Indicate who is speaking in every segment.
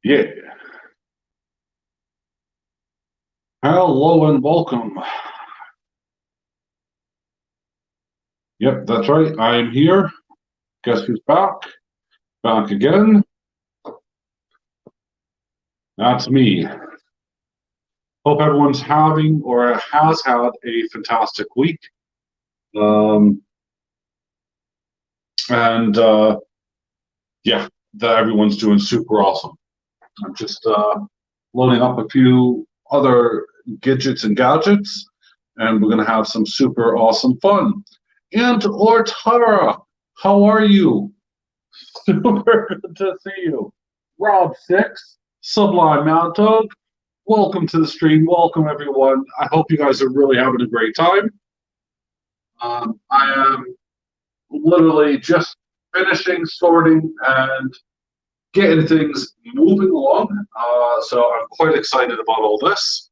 Speaker 1: Yeah. Hello and welcome. Yep, that's right. I'm here. Guess who's back? Back again. That's me. Hope everyone's having or has had a fantastic week. Um, and yeah, that everyone's doing super awesome. I'm just loading up a few other gadgets and gadgets, and we're going to have some super awesome fun. And Tara, how are you? Super good to see you. Rob Six, Sublime Mount Dog, welcome to the stream. Welcome, everyone. I hope you guys are really having a great time. I am literally just finishing sorting and getting things moving along. So I'm quite excited about all this.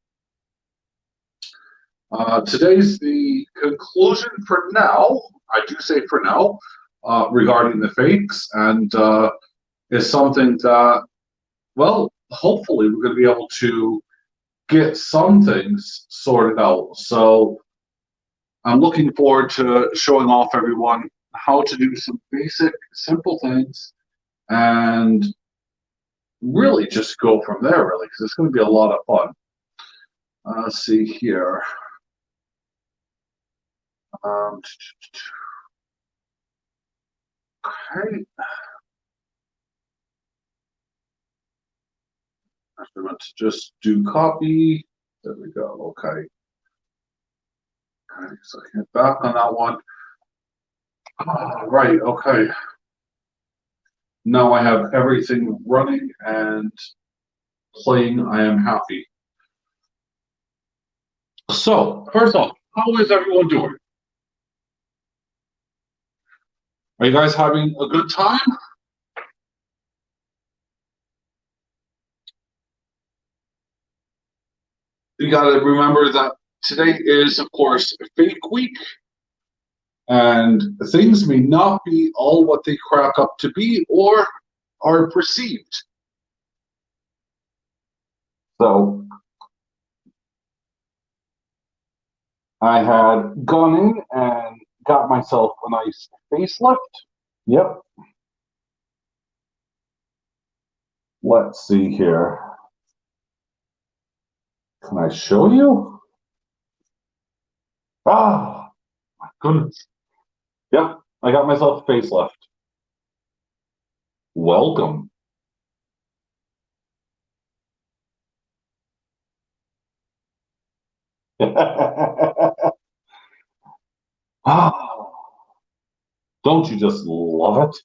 Speaker 1: Today's the conclusion for now. I do say for now, regarding the fakes, and is something that, well, hopefully we're going to be able to get some things sorted out. So I'm looking forward to showing off everyone how to do some basic, simple things and really just go from there, really, because it's going to be a lot of fun. Let's see here. Okay. I forgot to just do copy. There we go. Okay. Okay, so hit back on that one. Right, okay. Now I have everything running and playing. I am happy. So, first off, how is everyone doing? Are you guys having a good time? You got to remember that today is, of course, Fake Week, and things may not be all what they crack up to be or are perceived. So, I had gone in and got myself a nice facelift. Yep. Let's see here. Can I show you? Ah, my goodness. Yep, I got myself a facelift. Welcome. Ah, don't you just love it?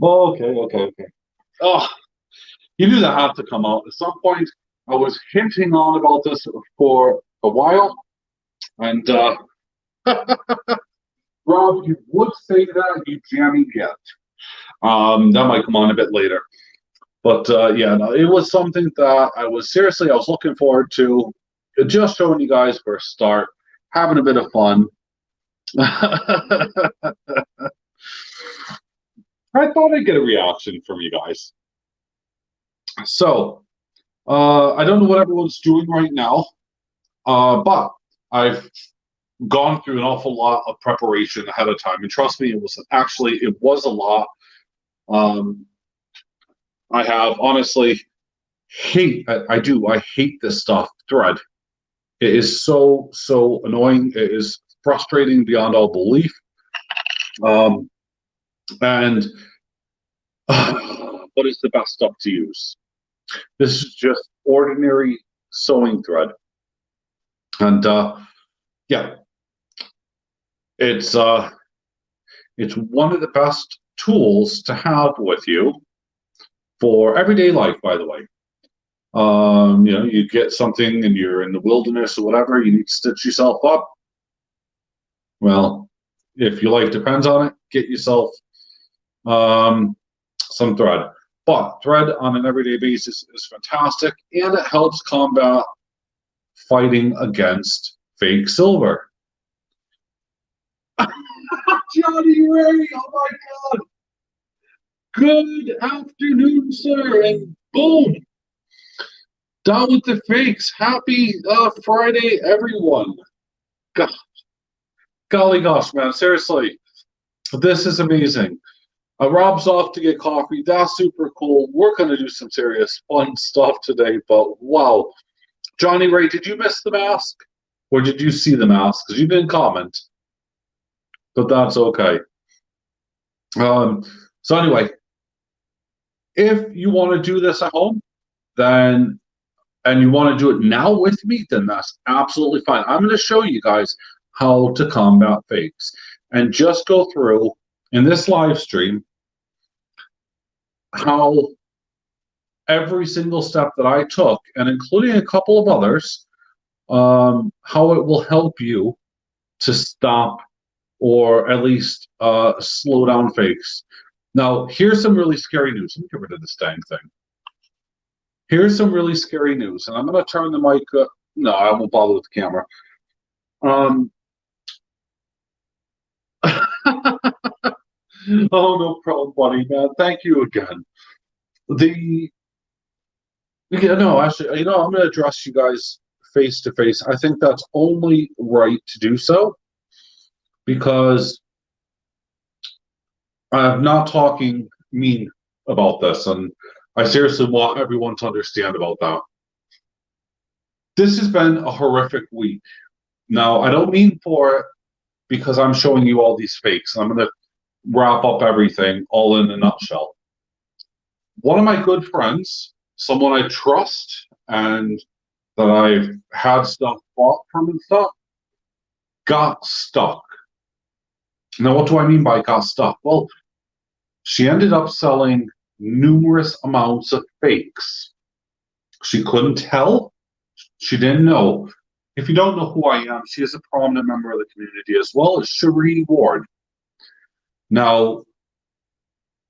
Speaker 1: Okay. Oh, you knew that had to come out at some point. I was hinting on about this for a while, and Rob, you would say that, you jammy get. That might come on a bit later. But yeah, no, it was something that I was looking forward to, just showing you guys for a start, having a bit of fun. I thought I'd get a reaction from you guys. So, I don't know what everyone's doing right now, but I've gone through an awful lot of preparation ahead of time, and trust me, it was a lot. I have honestly I hate this stuff thread. It is so annoying. It is frustrating beyond all belief. And what is the best stuff to use? This is just ordinary sewing thread, and yeah, it's one of the best tools to have with you for everyday life. By the way, you get something and you're in the wilderness or whatever, you need to stitch yourself up. Well, if your life depends on it, get yourself some thread. But thread on an everyday basis is fantastic, and it helps combat fighting against fake silver. Johnny Ray, oh my God. Good afternoon, sir, and boom, down with the fakes. Happy Friday, everyone. God, golly gosh, man, seriously, this is amazing. Rob's off to get coffee. That's super cool. We're going to do some serious fun stuff today, but wow. Johnny Ray, did you miss the mask? Or did you see the mask? Because you didn't comment. But that's okay. So anyway, if you want to do this at home, then and you want to do it now with me, then that's absolutely fine. I'm going to show you guys how to combat fakes and just go through in this live stream how every single step that I took, and including a couple of others, how it will help you to stop or at least slow down fakes. Now, here's some really scary news. Let me get rid of this dang thing. Here's some really scary news, and I'm going to turn the mic up. No, I won't bother with the camera. Oh, no problem, buddy, man. Thank you again. Actually, I'm going to address you guys face to face. I think that's only right to do so because I'm not talking mean about this, and I seriously want everyone to understand about that. This has been a horrific week. Now, I don't mean for it because I'm showing you all these fakes. I'm going to wrap up everything all in a nutshell. One of my good friends, someone I trust and that I've had stuff bought from and stuff, got stuck. Now, what do I mean by got stuck? Well, she ended up selling numerous amounts of fakes. She couldn't tell. She didn't know. If you don't know who I am, she is a prominent member of the community as well as Cherie Ward. Now,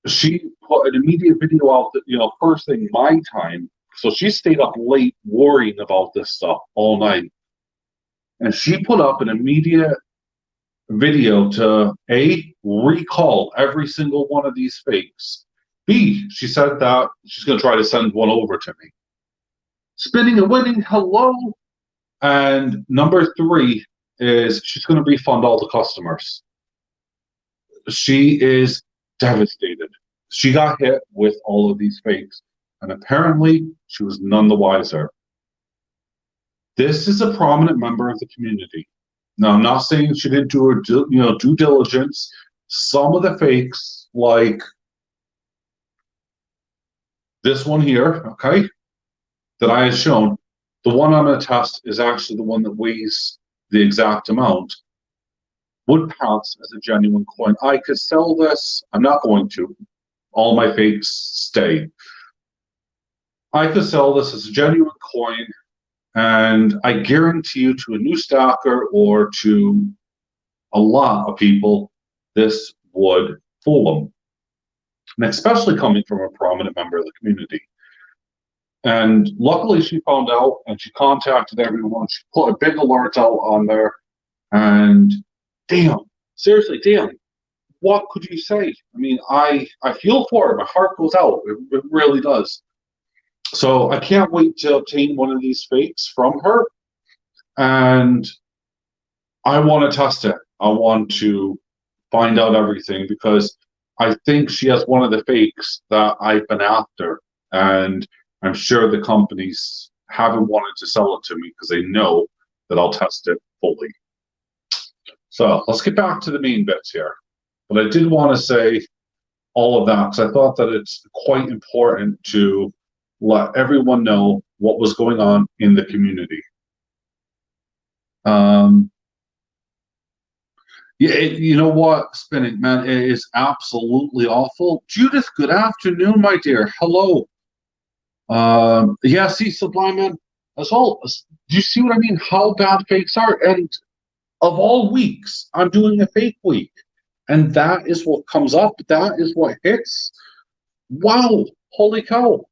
Speaker 1: she put an immediate video out that, first thing my time. So she stayed up late worrying about this stuff all night. And she put up an immediate video to A, recall every single one of these fakes. B, she said that she's going to try to send one over to me. Spinning and winning, hello. And number 3 is she's going to refund all the customers. She is devastated. She got hit with all of these fakes, and apparently she was none the wiser. This is a prominent member of the community. Now, I'm not saying she didn't do her due diligence. Some of the fakes, like this one here, okay, that I had shown, the one I'm going to test is actually the one that weighs the exact amount, would pass as a genuine coin. I could sell this. I'm not going to. All my fakes stay. I could sell this as a genuine coin, and I guarantee you to a new stacker or to a lot of people, this would fool them. And especially coming from a prominent member of the community. And luckily she found out and she contacted everyone. She put a big alert out on there. And damn, seriously, damn, what could you say? I mean, I feel for her. My heart goes out. It really does. So I can't wait to obtain one of these fakes from her. And I want to test it. I want to find out everything because I think she has one of the fakes that I've been after. And I'm sure the companies haven't wanted to sell it to me because they know that I'll test it fully. So let's get back to the main bits here. But I did want to say all of that because I thought that it's quite important to let everyone know what was going on in the community. Yeah, you know what, Spinning, man, it is absolutely awful. Judith, good afternoon, my dear. Hello. Yeah, see, Sublime Man, as well. Do you see what I mean? How bad fakes are? And of all weeks, I'm doing a fake week. And that is what comes up. That is what hits. Wow. Holy cow.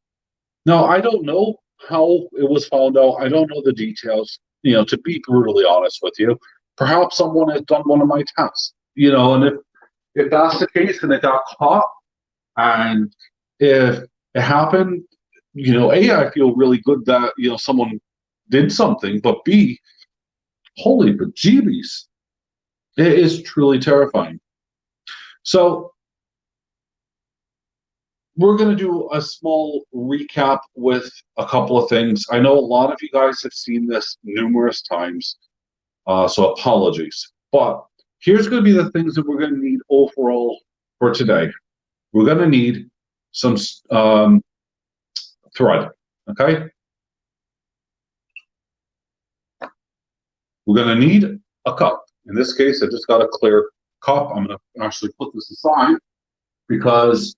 Speaker 1: Now, I don't know how it was found out. I don't know the details, to be brutally honest with you. Perhaps someone has done one of my tests, and if that's the case and it got caught, and if it happened, A, I feel really good that, someone did something, but B, holy bejeebies, it is truly terrifying. So we're going to do a small recap with a couple of things. I know a lot of you guys have seen this numerous times, so apologies. But here's going to be the things that we're going to need overall for today. We're going to need some thread, okay? We're going to need a cup. In this case, I just got a clear cup. I'm going to actually put this aside because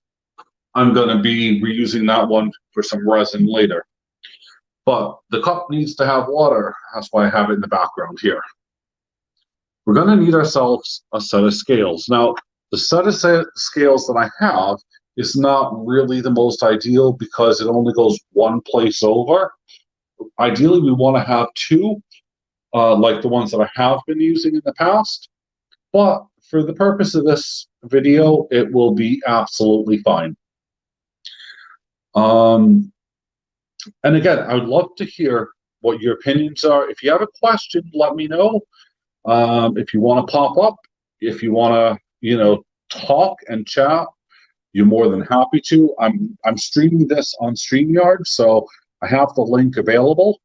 Speaker 1: I'm going to be reusing that one for some resin later. But the cup needs to have water. That's why I have it in the background here. We're going to need ourselves a set of scales. Now, the set of scales that I have is not really the most ideal because it only goes one place over. Ideally, we want to have two, like the ones that I have been using in the past. But for the purpose of this video, it will be absolutely fine. And again, I would love to hear what your opinions are. If you have a question, let me know. If you want to pop up, if you want to, talk and chat, you're more than happy to. I'm streaming this on StreamYard, so I have the link available.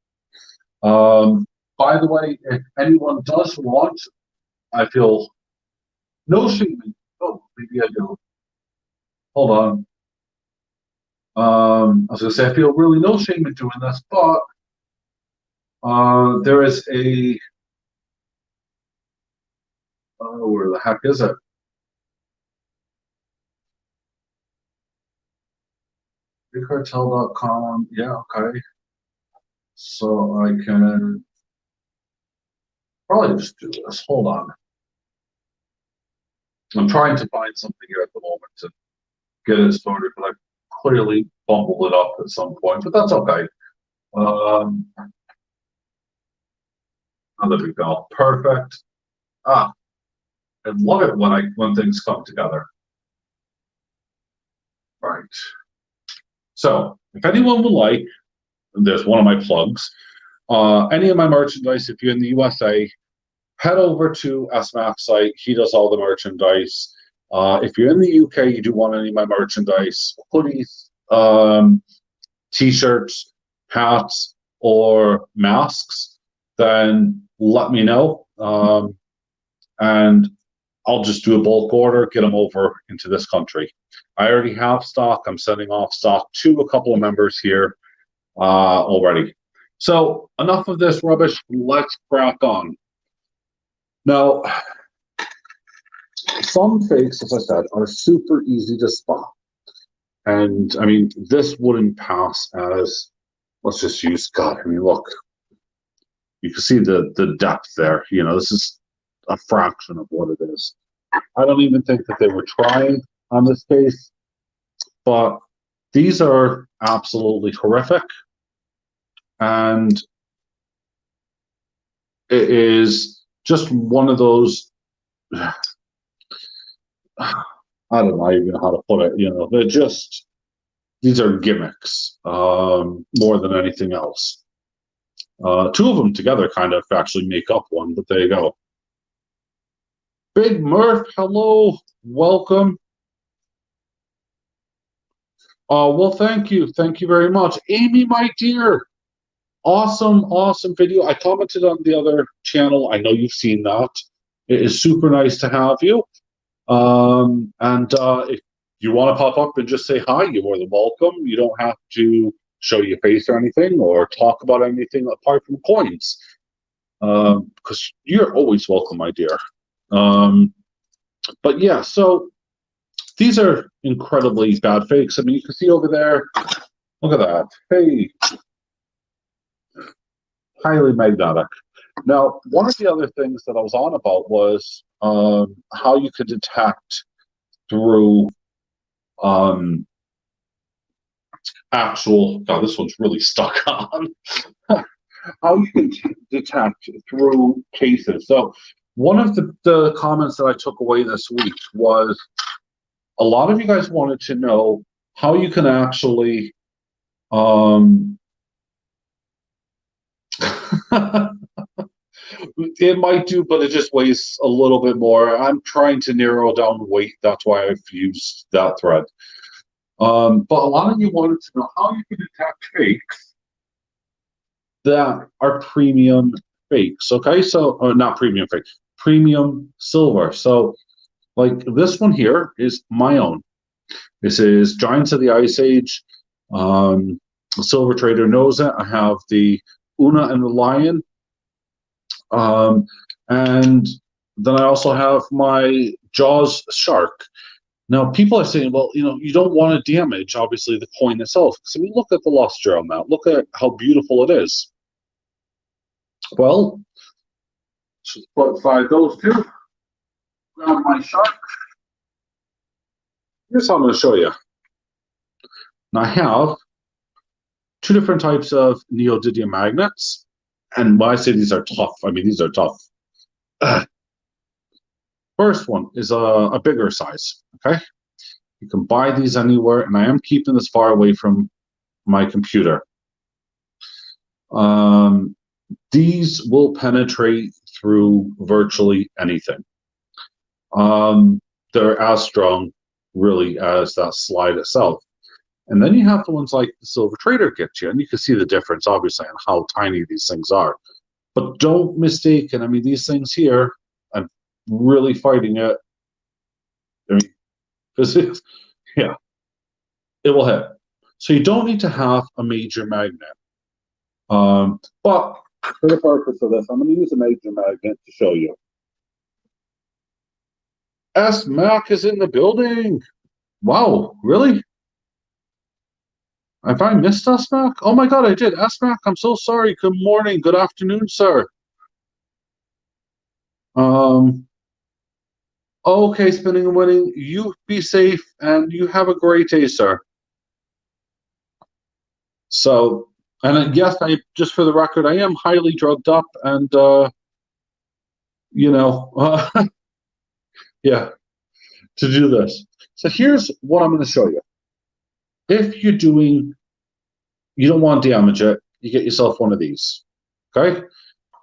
Speaker 1: By the way, if anyone does want, I feel no shame. Oh, maybe I do. Hold on. I was going to say I feel really no shame in doing this, but there is a where the heck is it? BigCartel.com. Yeah, okay. So I can probably just do this. Hold on. I'm trying to find something here at the moment to get it started, but I clearly bumbled it up at some point, but that's okay. Oh, there we go. Perfect. I love it when things come together. Right. So if anyone would like, there's one of my plugs. Any of my merchandise, if you're in the USA, head over to SMAC's site. He does all the merchandise. If you're in the UK, you do want any of my merchandise, hoodies, t-shirts, hats, or masks, then let me know. And I'll just do a bulk order, get them over into this country. I already have stock. I'm sending off stock to a couple of members here already. So enough of this rubbish. Let's crack on. Now, some fakes, as I said, are super easy to spot. And I mean, this wouldn't pass as, let's just use, God, I mean, look, you can see the depth there. This is a fraction of what it is. I don't even think that they were trying on this case, but these are absolutely horrific. And it is just one of those, I don't know even how to put it, they're just, these are gimmicks more than anything else. Two of them together kind of actually make up one, but there you go. Big Murph, hello, welcome. Well, thank you very much. Amy, my dear, awesome video. I commented on the other channel. I know you've seen that. It is super nice to have you. And if you want to pop up and just say hi, you're more than welcome. You don't have to show your face or anything or talk about anything apart from coins. Because you're always welcome, my dear. But yeah, so these are incredibly bad fakes. I mean, you can see over there, look at that. Hey, highly magnetic. Now, one of the other things that I was on about was how you could detect through actual, God, this one's really stuck on, how you can detect through cases. So one of the comments that I took away this week was a lot of you guys wanted to know how you can actually it might do, but it just weighs a little bit more. I'm trying to narrow down weight. That's why I've used that thread. But a lot of you wanted to know how you can detect fakes that are premium fakes. Okay, so not premium fake, premium silver. So, like this one here is my own. This is Giants of the Ice Age. Silver Trader knows it. I have the Una and the Lion. And then I also have my Jaws shark. Now, people are saying, well, you don't want to damage, obviously, the coin itself. So, look at the luster on that. Look at how beautiful it is. Well, just put aside those two. Grab my shark. Here's how I'm going to show you. Now, I have two different types of neodymium magnets. And when I say these are tough, I mean these are tough. First one is a bigger size, okay? You can buy these anywhere, and I am keeping this far away from my computer. These will penetrate through virtually anything. They're as strong, really, as that slide itself. And then you have the ones like the Silver Trader gets you, and you can see the difference, obviously, on how tiny these things are. But don't mistake it. I mean, these things here, I'm really fighting it. I mean, because yeah, it will hit. So you don't need to have a major magnet. But for the purpose of this, I'm going to use a major magnet to show you. S Mac is in the building. Wow, really? Have I missed S Mac? Oh my God, I did. S Mac, I'm so sorry. Good morning. Good afternoon, sir. Okay, spinning and winning. You be safe and you have a great day, sir. So, and yes, I just for the record, I am highly drugged up, and yeah, to do this. So here's what I'm going to show you. If you're doing, you don't want to damage it, you get yourself one of these. Okay,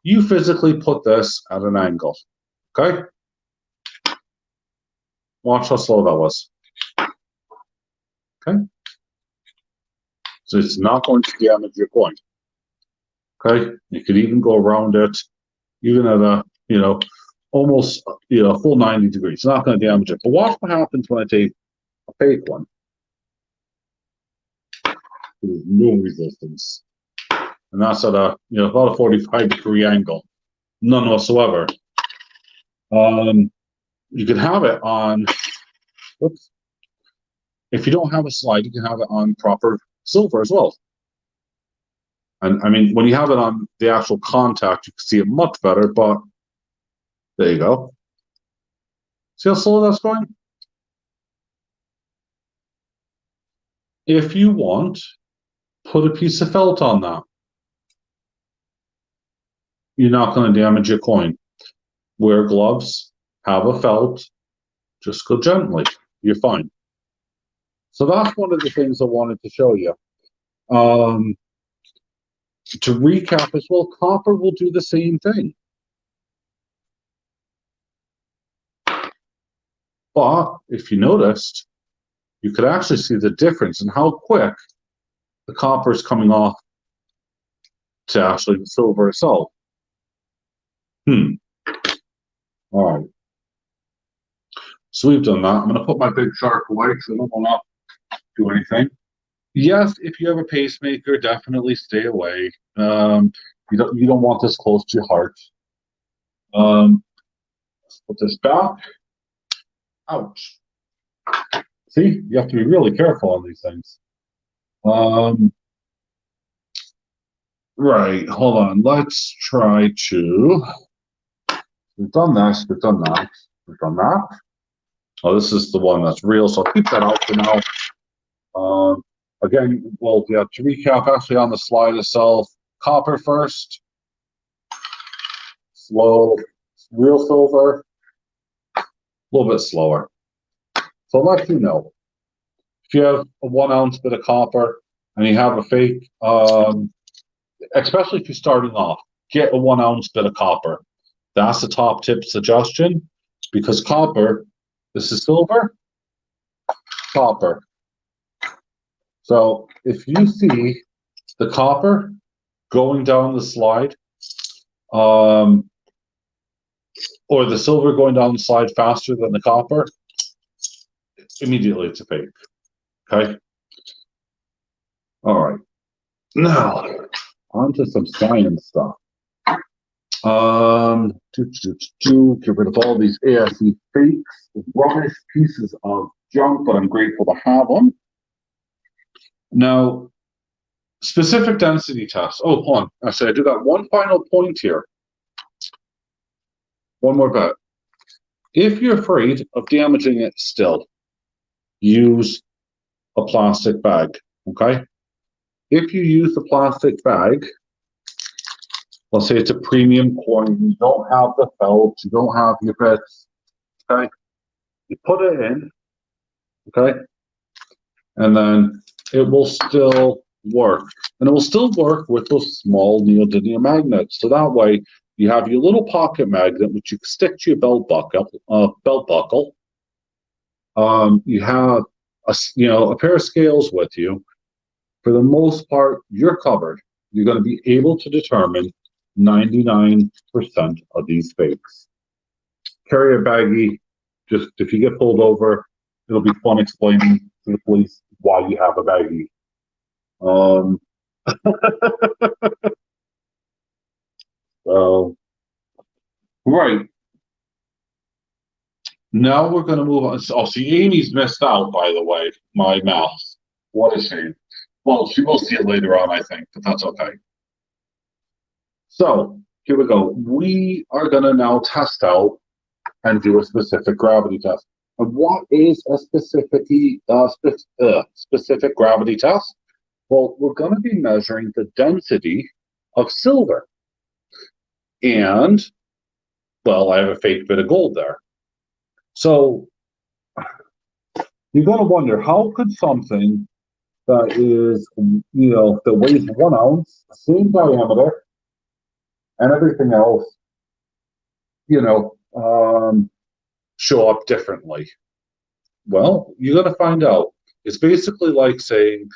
Speaker 1: you physically put this at an angle. Okay, watch how slow that was. Okay, so it's not going to damage your coin. Okay, you could even go around it, even at a almost full 90 degrees. It's not going to damage it. But watch what happens when I take a fake one. There's no resistance, and that's at a about a 45-degree angle, none whatsoever. You can have it on. Whoops. If you don't have a slide, you can have it on proper silver as well. And I mean, when you have it on the actual contact, you can see it much better. But there you go. See how slow that's going? If you want, put a piece of felt on that. You're not going to damage your coin. Wear gloves, have a felt, just go gently. You're fine. So that's one of the things I wanted to show you. To recap as well, copper will do the same thing. But if you noticed, you could actually see the difference in how quick the copper is coming off to actually the silver itself. All right. So we've done that. I'm going to put my big shark away because I don't want to do anything. Yes, if you have a pacemaker, definitely stay away. You don't want this close to your heart. Let's put this back. Ouch. See, you have to be really careful on these things. Right, hold on. Let's try to. We've done this, we've done that, we've done that. Oh, this is the one that's real, so I'll keep that out for now. Again, well, yeah, to recap, actually on the slide itself, copper first, slow, real silver, a little bit slower. So let you know, if you have a 1 ounce bit of copper and you have a fake, especially if you're starting off, get a 1 ounce bit of copper. That's the top tip suggestion, because copper, this is silver, copper. So if you see the copper going down the slide, or the silver going down the slide faster than the copper, immediately it's a fake. Okay. All right. Now, on to some science stuff. Get rid of all these ASE fakes, rubbish pieces of junk, but I'm grateful to have them. Now, specific density tests. Oh, hold on. Actually, I do got one final point here. One more bit. If you're afraid of damaging it still, use a plastic bag, okay? If you use the plastic bag, let's say it's a premium coin, you don't have the felt, you don't have your bits, okay? You put it in, okay? And then it will still work. And it will still work with those small neodymium magnets. So that way, you have your little pocket magnet, which you can stick to your belt buckle. You have a pair of scales with you. For the most part, you're covered. You're going to be able to determine 99% of these fakes. Carry a baggie. Just if you get pulled over, it'll be fun explaining to the police why you have a baggie. So, right. Now we're going to move on. Oh, see, Amy's missed out, by the way, my mouse. What a shame. Well, she will see it later on, I think, but that's okay. So, here we go. We are going to now test out and do a specific gravity test. And what is a specific gravity test? Well, we're going to be measuring the density of silver. And, well, I have a fake bit of gold there. So you're going to wonder, how could something that is, that weighs 1 ounce, same diameter, and everything else, show up differently? Well, you're going to find out. It's basically like saying,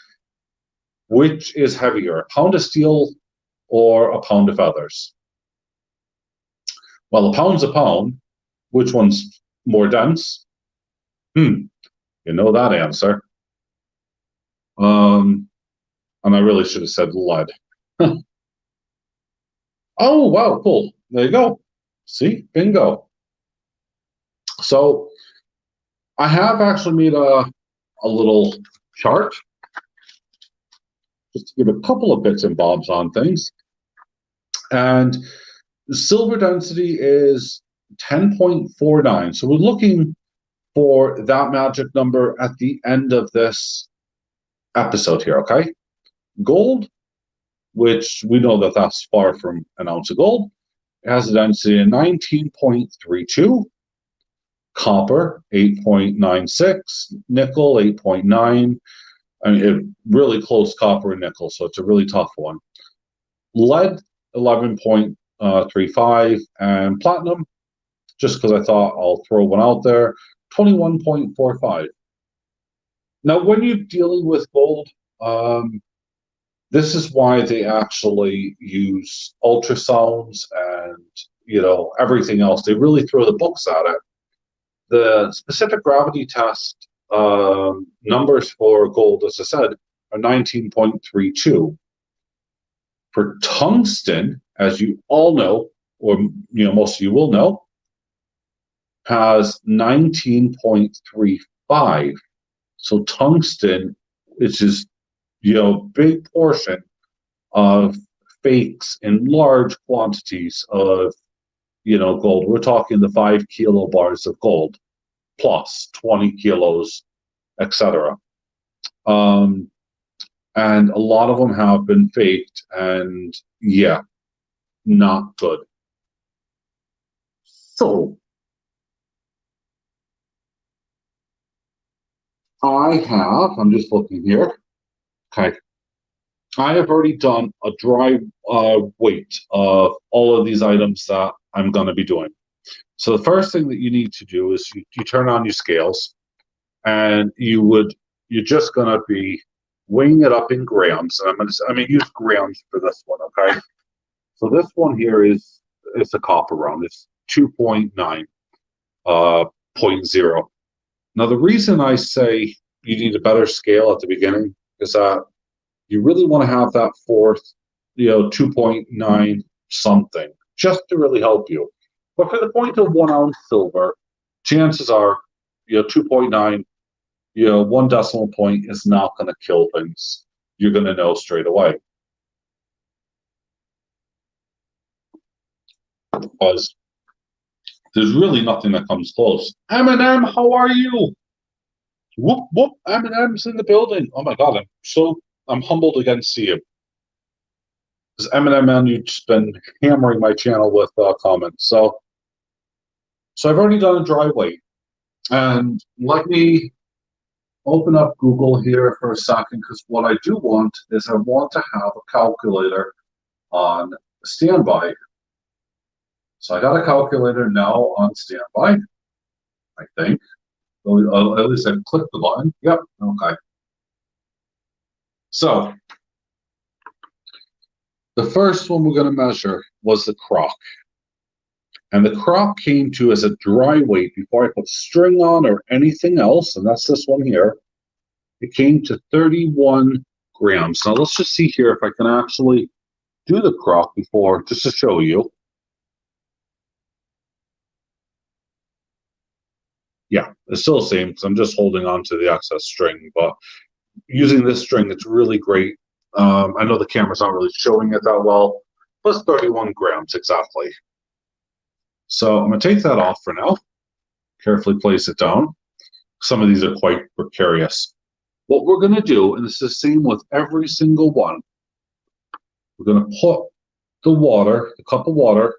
Speaker 1: which is heavier, a pound of steel or a pound of feathers? Well, a pound's a pound. Which one's more dense? You know that answer. And I really should have said lead. Oh, wow, cool. There you go. See, bingo. So I have actually made a little chart just to give a couple of bits and bobs on things. And silver density is 10.49. So we're looking for that magic number at the end of this episode here, okay? Gold, which we know that that's far from an ounce of gold, it has a density of 19.32. Copper, 8.96. Nickel, 8.9. I mean, really close copper and nickel, so it's a really tough one. Lead, 11.35. And platinum, just because I thought I'll throw one out there, 21.45. Now, when you're dealing with gold, this is why they actually use ultrasounds and, everything else. They really throw the books at it. The specific gravity test numbers for gold, as I said, are 19.32. For tungsten, as you all know, or most of you will know, has 19.35. So tungsten, which is big portion of fakes in large quantities of gold. We're talking the 5 kilobars of gold plus 20 kilos, etc. And a lot of them have been faked, and yeah, not good. So I'm just looking here. Okay. I have already done a dry weight of all of these items that I'm going to be doing. So the first thing that you need to do is you turn on your scales, and you're just going to be weighing it up in grams. And I'm going to use grams for this one. Okay. So this one here it's a copper round. It's 2.9 point zero. Now the reason I say you need a better scale at the beginning is that you really want to have that fourth, 2.9 something, just to really help you. But for the point of 1 ounce silver, chances are, 2.9, 1 decimal point is not going to kill things. You're going to know straight away. Because there's really nothing that comes close. Eminem, how are you? Whoop, whoop, Eminem's in the building. Oh my God, I'm humbled again to see you. Because Eminem, man, you've just been hammering my channel with comments. So I've already done a dry weight. And let me open up Google here for a second, because what I do want is I want to have a calculator on standby. So I got a calculator now on standby, I think. At least I clicked the button. Yep, okay. So the first one we're going to measure was the crock. And the crock came to as a dry weight before I put string on or anything else, and that's this one here. It came to 31 grams. Now let's just see here if I can actually do the crock before, just to show you. Yeah, it's still the same because I'm just holding on to the excess string, but using this string, it's really great. I know the camera's not really showing it that well, but it's 31 grams exactly. So I'm going to take that off for now. Carefully place it down. Some of these are quite precarious. What we're going to do, and it's the same with every single one, we're going to put the cup of water,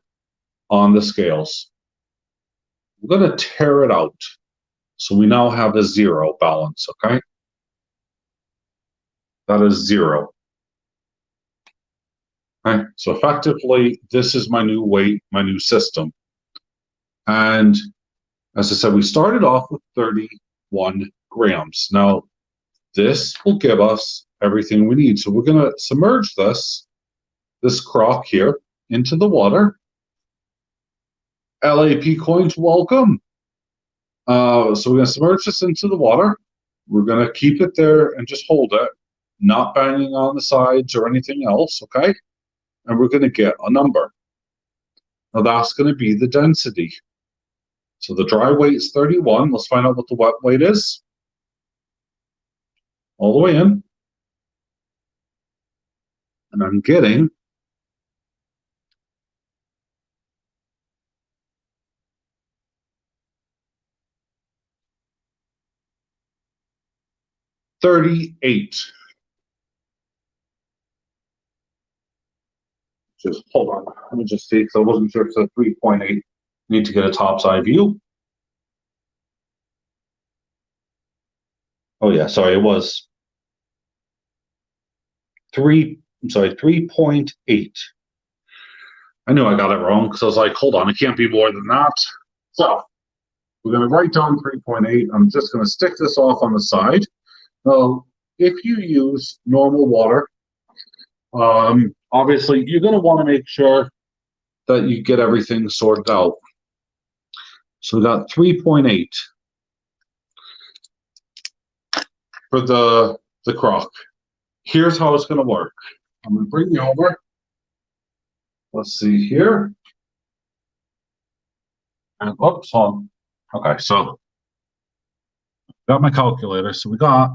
Speaker 1: on the scales. We're going to tear it out. So we now have a zero balance, okay? That is zero. Okay, so effectively, this is my new weight, my new system. And as I said, we started off with 31 grams. Now, this will give us everything we need. So we're going to submerge this crock here into the water. LAP coins, welcome. So we're going to submerge this into the water. We're going to keep it there and just hold it, not banging on the sides or anything else, okay? And we're going to get a number. Now that's going to be the density. So the dry weight is 31. Let's find out what the wet weight is. All the way in. And I'm getting 38. Just hold on. Let me just see, because I wasn't sure if it's a 3.8. Need to get a top side view. Oh yeah, sorry, it was 3.8. I knew I got it wrong because I was like, hold on, it can't be more than that. So we're going to write down 3.8. I'm just going to stick this off on the side. Now, if you use normal water, obviously you're going to want to make sure that you get everything sorted out. So we got 3.8 for the crock. Here's how it's going to work. I'm going to bring you over. Let's see here. And oops, hold on. Okay, so got my calculator. So we got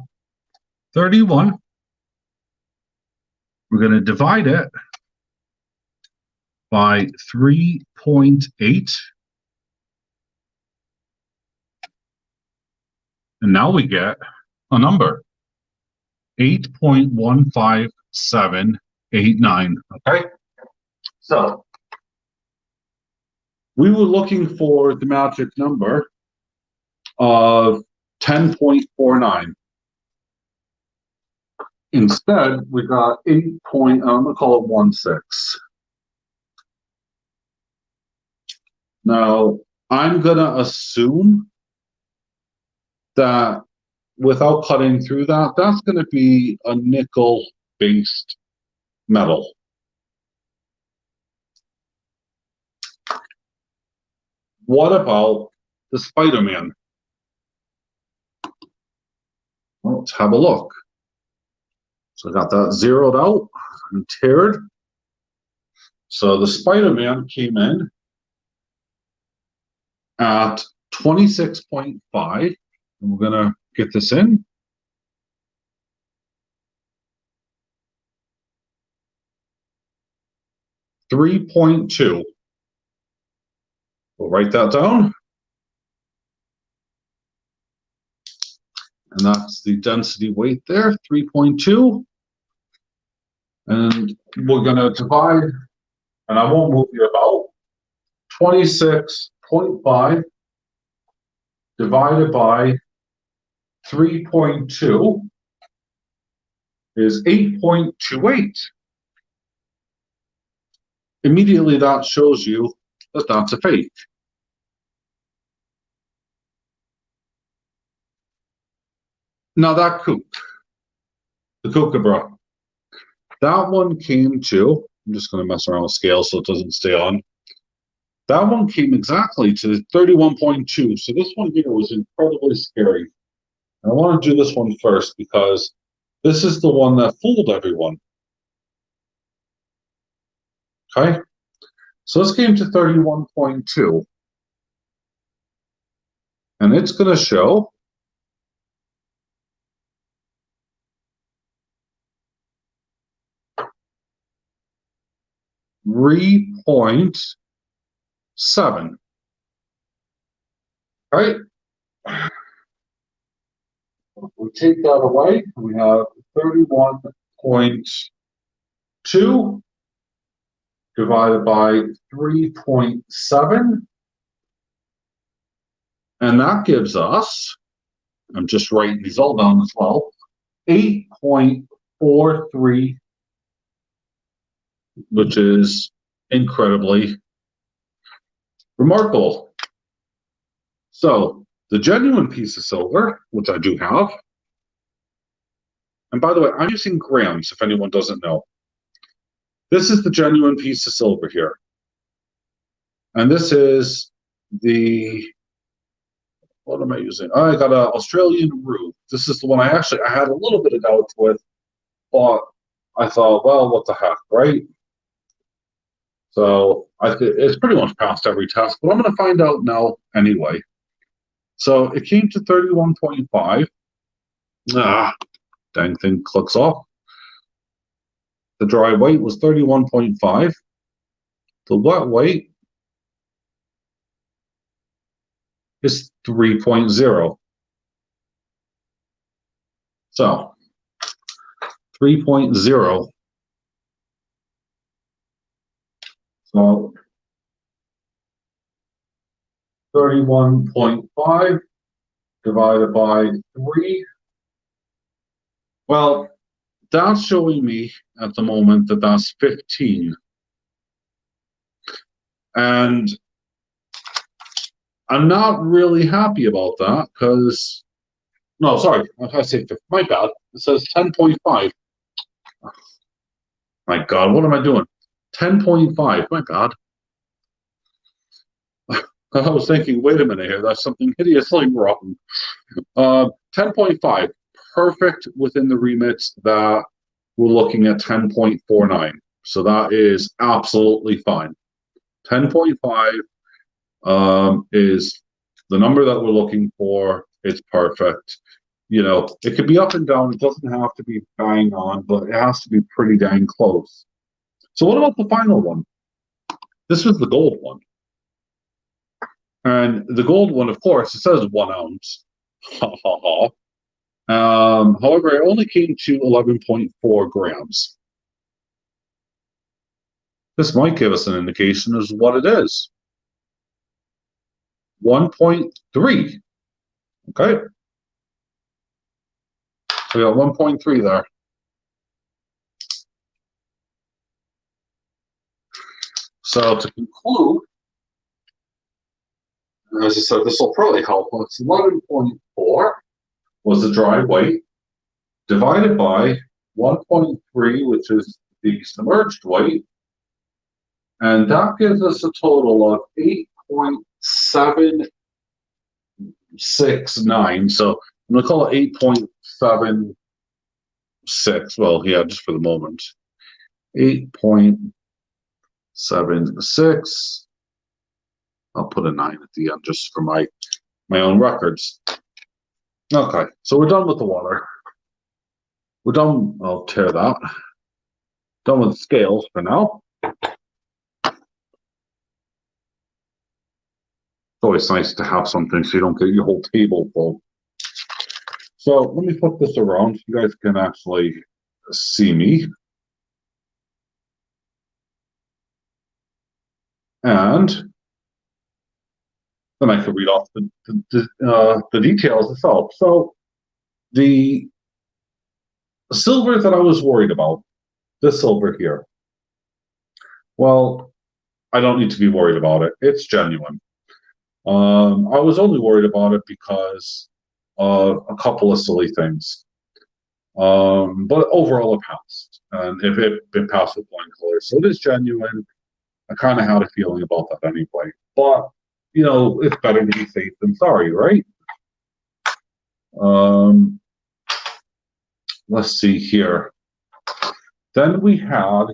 Speaker 1: 31. We're going to divide it by 3.8. And now we get a number. 8.15789. Okay, so we were looking for the magic number of 10.49. Instead, we got 8. I'm going to call it 16. Now, I'm going to assume that without cutting through that, that's going to be a nickel-based metal. What about the Spider-Man? Well, let's have a look. So I got that zeroed out and tiered. So the Spider-Man came in at 26.5. And we're going to get this in. $3.2. We'll write that down. And that's the density weight there, 3.2. And we're going to divide, and I won't move you about, 26.5 divided by 3.2 is 8.28. Immediately that shows you that that's a fake. Now that kook, the kookaburra, that one came to, I'm just going to mess around with scale so it doesn't stay on. That one came exactly to 31.2. So this one here was incredibly scary. And I want to do this one first because this is the one that fooled everyone. Okay, so this came to 31.2. And it's going to show 3.7. Right? We take that away, we have 31.2 divided by 3.7. And that gives us, I'm just writing these all down as well, 8.43, which is incredibly remarkable. So the genuine piece of silver, which I do have, and by the way, I'm using grams if anyone doesn't know. This is the genuine piece of silver here. And this is the, what am I using? I got an Australian Rue. This is the one I had a little bit of doubt with, but I thought, well, what the heck, right? So it's pretty much passed every test, but I'm going to find out now anyway. So it came to 31.5. Dang thing clicks off. The dry weight was 31.5. The wet weight is 3.0. So 3.0. So 31.5 divided by 3. Well, that's showing me at the moment that that's 15. And I'm not really happy about that because, no, sorry, I say 15. My bad. It says 10.5. My God, what am I doing? 10.5. My God. I was thinking, wait a minute here, that's something hideously wrong. 10.5, perfect within the remits that we're looking at 10.49. So that is absolutely fine. 10.5 is the number that we're looking for. It's perfect. You know, it could be up and down. It doesn't have to be bang on, but it has to be pretty dang close. So what about the final one? This was the gold one. And the gold one, of course, it says 1 ounce. Ha ha ha. However, it only came to 11.4 grams. This might give us an indication as what it is. 1.3. Okay. So we got 1.3 there. So to conclude, as I said, this will probably help us. 11.4 was the dry weight divided by 1.3, which is the submerged weight. And that gives us a total of 8.769. So I'm going to call it 8.76. Well, yeah, just for the moment. 8.76. I'll put a 9 at the end just for my own records. Okay, so we're done with the water. We're done. I'll tear that. Done with the scales for now. It's always nice to have something so you don't get your whole table full. So let me flip this around so you guys can actually see me. And then I can read off the details itself. So the silver that I was worried about, this silver here, well, I don't need to be worried about it. It's genuine. I was only worried about it because of a couple of silly things. But overall, it passed. And if it passed with flying colors, so it is genuine. I kind of had a feeling about that anyway. But, you know, it's better to be safe than sorry, right? Let's see here. Then we had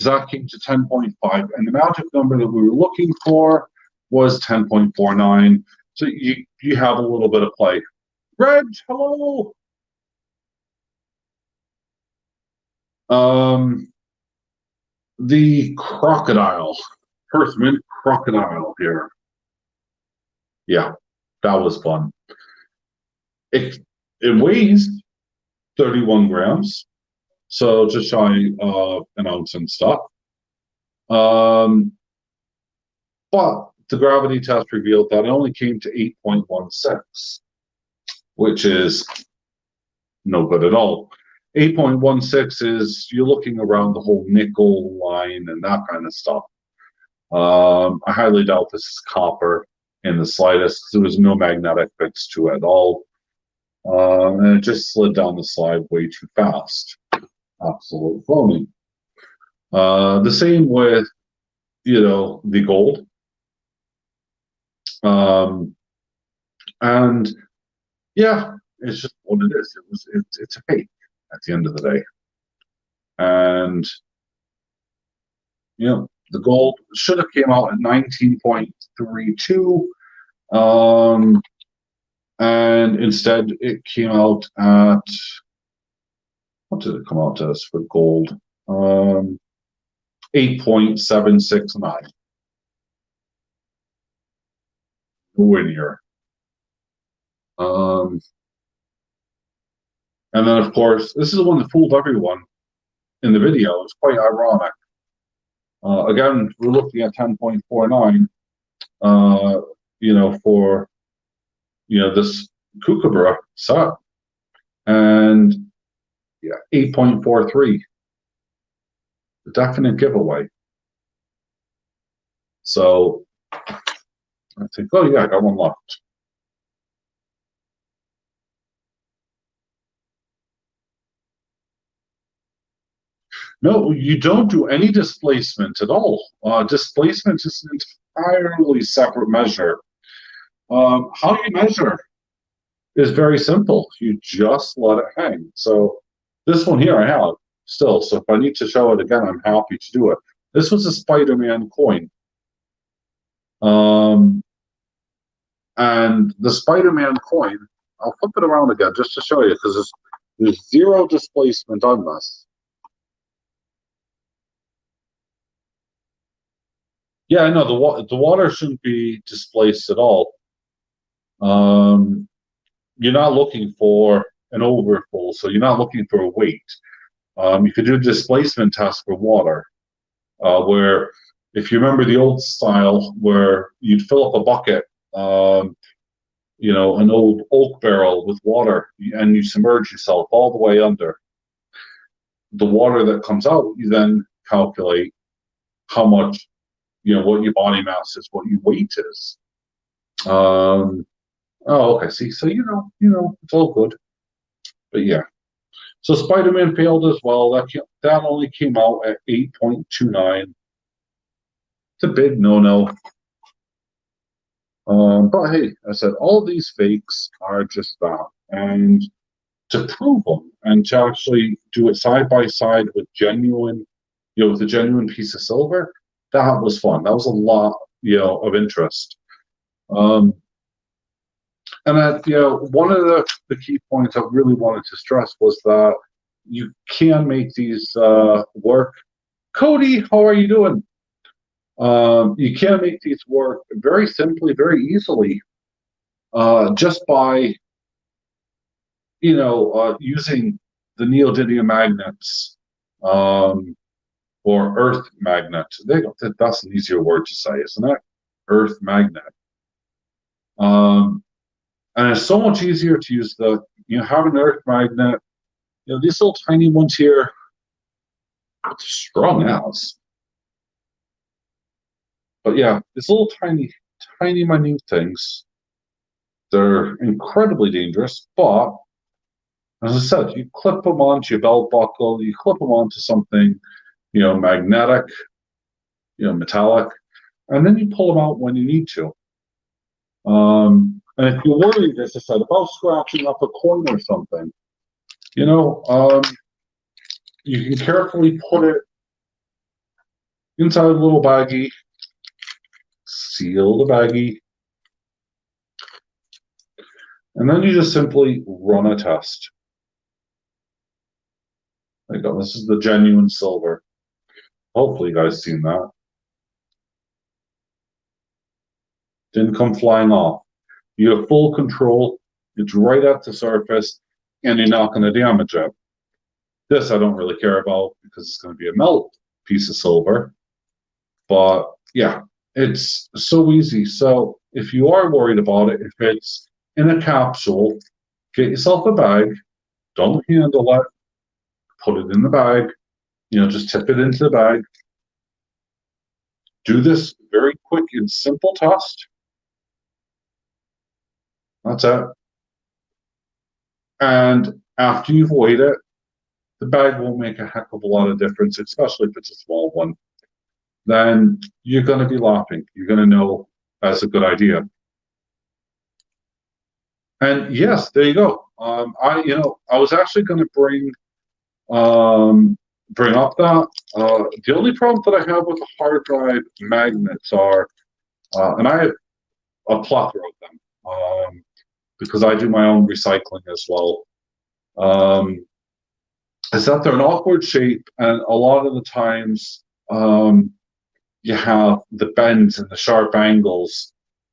Speaker 1: that came to 10.5, and the magic number that we were looking for was 10.49. So you have a little bit of play. Reg, hello. The crocodile, Perth Mint crocodile here. Yeah, that was fun. It weighs 31 grams, so just shy of an ounce and stuff. But the gravity test revealed that it only came to 8.16, which is no good at all. 8.16 is you're looking around the whole nickel line and that kind of stuff. I highly doubt this is copper in the slightest. There was no magnetic fix to it at all. And it just slid down the slide way too fast. Absolute phony. The same with, you know, the gold. And yeah, it's just what it is. It's a fake at the end of the day. And you know, the gold should have came out at 19.32. And instead it came out at, what did it come out as for gold? 8.769. Nowhere near. And then, of course, this is the one that fooled everyone in the video. It's quite ironic. Again, we're looking at 10.49, you know, for, you know, this Kookaburra set. And yeah, 8.43. The definite giveaway. So I think, oh yeah, I got one left. No, you don't do any displacement at all. Displacement is an entirely separate measure. How you measure is very simple. You just let it hang. So this one here I have still. So if I need to show it again, I'm happy to do it. This was a Spider-Man coin. And the Spider-Man coin, I'll flip it around again just to show you because there's zero displacement on this. Yeah, I know the water shouldn't be displaced at all. you're not looking for an overfull, so you're not looking for a weight. You could do a displacement test for water, where if you remember the old style where you'd fill up a bucket, an old oak barrel with water, and you submerge yourself all the way under. The water that comes out, you then calculate how much, what your body mass is, what your weight is. Oh, okay. See, so it's all good. But yeah. So Spider-Man failed as well. That only came out at 8.29. It's a big no-no. But hey, I said all these fakes are just that, and to prove them and to actually do it side by side with genuine, with a genuine piece of silver, that was fun. That was a lot, of interest. And that, one of the key points I really wanted to stress was that you can make these work. Cody, how are you doing? You can make these work very simply, very easily, just by, using the neodymium magnets, or earth magnet. That's an easier word to say, isn't it? Earth magnet. And it's so much easier to use have an earth magnet. These little tiny ones here, strong as. But yeah, these little tiny, minute things, they're incredibly dangerous. But as I said, you clip them onto your belt buckle, you clip them onto something, magnetic, metallic, and then you pull them out when you need to. And if you're worried, as I said, about scratching up a coin or something, you can carefully put it inside a little baggie, seal the baggie, and then you just simply run a test. There you go. This is the genuine silver. Hopefully you guys seen that. Didn't come flying off. You have full control. It's right at the surface, and you're not going to damage it. This I don't really care about because it's going to be a melt piece of silver. But yeah, it's so easy. So if you are worried about it, if it's in a capsule, get yourself a bag. Don't handle it. Put it in the bag. Just tip it into the bag. Do this very quick and simple test. That's it. And after you've weighed it, the bag won't make a heck of a lot of difference, especially if it's a small one. Then you're going to be laughing. You're going to know that's a good idea. And yes, there you go. I was actually going to bring up that. The only problem that I have with the hard drive magnets are, and I have a plethora of them, because I do my own recycling as well, is that they're an awkward shape, and a lot of the times you have the bends and the sharp angles,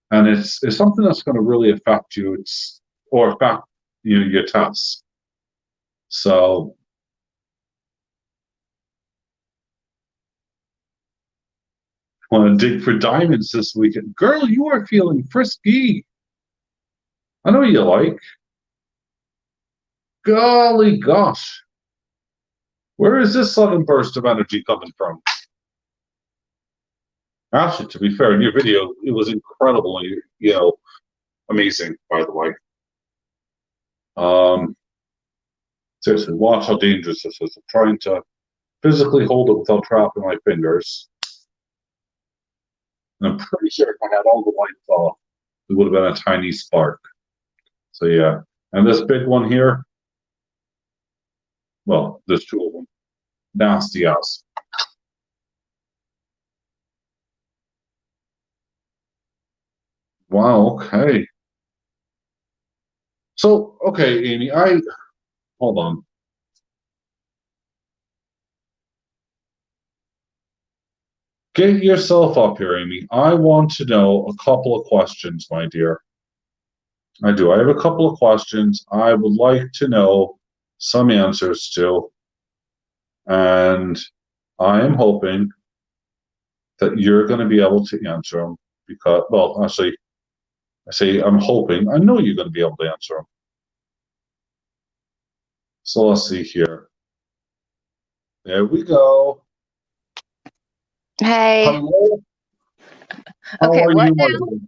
Speaker 1: and it's something that's going to really affect you. Or affect your tests. So want to dig for diamonds this weekend, girl? You are feeling frisky. I know you like. Golly gosh, where is this sudden burst of energy coming from? Actually, to be fair, in your video, it was incredibly, amazing, by the way. Seriously, watch how dangerous this is. I'm trying to physically hold it without trapping my fingers. And I'm pretty sure if I had all the lights off, it would have been a tiny spark. So yeah, and this big one here, well, there's two of them. Nasty ass. Wow, okay. So, okay, Amy, hold on. Get yourself up here, Amy. I want to know a couple of questions, my dear. I do. I have a couple of questions I would like to know some answers to, and I am hoping that you're going to be able to answer them because, well, actually, I say I'm hoping. I know you're going to be able to answer them. So let's see here. There we go.
Speaker 2: Hey,
Speaker 1: Hello. How
Speaker 2: okay,
Speaker 1: are
Speaker 2: what
Speaker 1: you, my
Speaker 2: now?
Speaker 1: dear?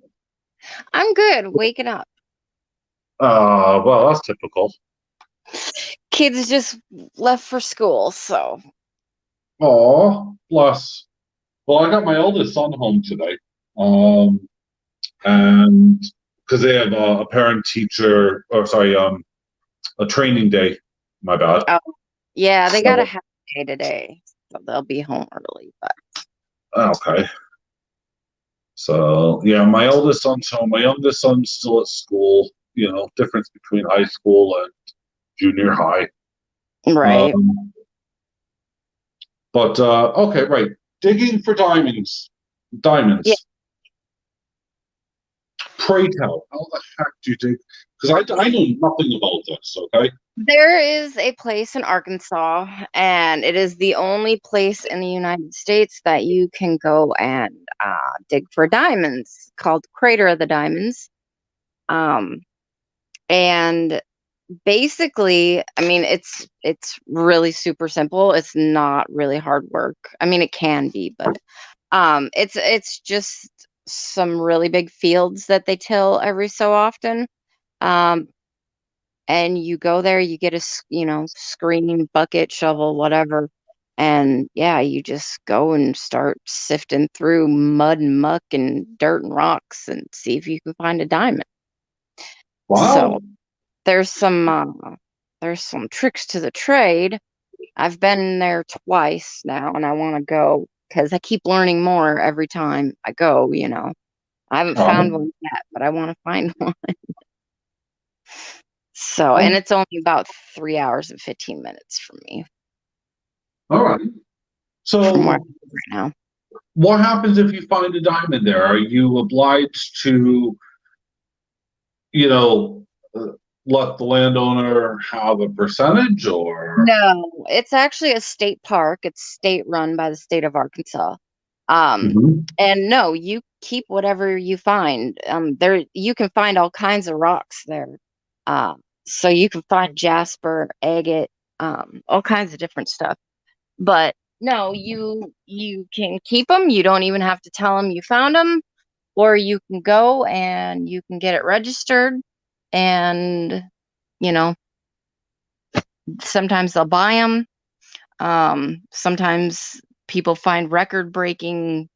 Speaker 2: I'm good, waking up.
Speaker 1: Well, that's typical.
Speaker 2: Kids just left for school, so.
Speaker 1: Oh, bless. Well, I got my eldest son home today. Um, and because they have a parent teacher, or sorry, a training day. My bad.
Speaker 2: Oh, yeah, they got a
Speaker 1: So,
Speaker 2: half day today, so they'll be home early. But
Speaker 1: okay. So, yeah, my eldest son's home. My youngest son's still at school. Difference between high school and junior high.
Speaker 2: right,
Speaker 1: Um, but okay, right. Digging for diamonds.
Speaker 2: yeah,
Speaker 1: Diamonds. Pray tell, how the heck do you dig? Because I know nothing about this. Okay.
Speaker 2: there is a place in Arkansas, and it is the only place in the United States that you can go and dig for diamonds, called Crater of the Diamonds. Um, and basically, I mean, it's really super simple. It's not really hard work. I mean, it can be, but it's just some really big fields that they till every so often. Um, and you go there, you get screen, bucket, shovel, whatever. And yeah, you just go and start sifting through mud and muck and dirt and rocks and see if you can find a diamond. So
Speaker 1: Wow.
Speaker 2: there's some there's some tricks to the trade. I've been there twice now, and I want to go because I keep learning more every time I go. I haven't found
Speaker 1: Um,
Speaker 2: one yet, but I want to find one. So, and
Speaker 1: oh,
Speaker 2: it's only about 3 hours and 15 minutes from me,
Speaker 1: all right.
Speaker 2: from where I
Speaker 1: So,
Speaker 2: live right now.
Speaker 1: what happens if you find a diamond there? Are you obliged to, you know, uh, let the landowner have a percentage or?
Speaker 2: No, it's actually a state park. It's state run by the state of Arkansas. Um,
Speaker 1: Mhm.
Speaker 2: and no, you keep whatever you find. There you can find all kinds of rocks there. So you can find jasper, agate, all kinds of different stuff. But no, you can keep them. You don't even have to tell them you found them, or you can go and you can get it registered. And you know, sometimes they'll buy them. Sometimes people find record breaking,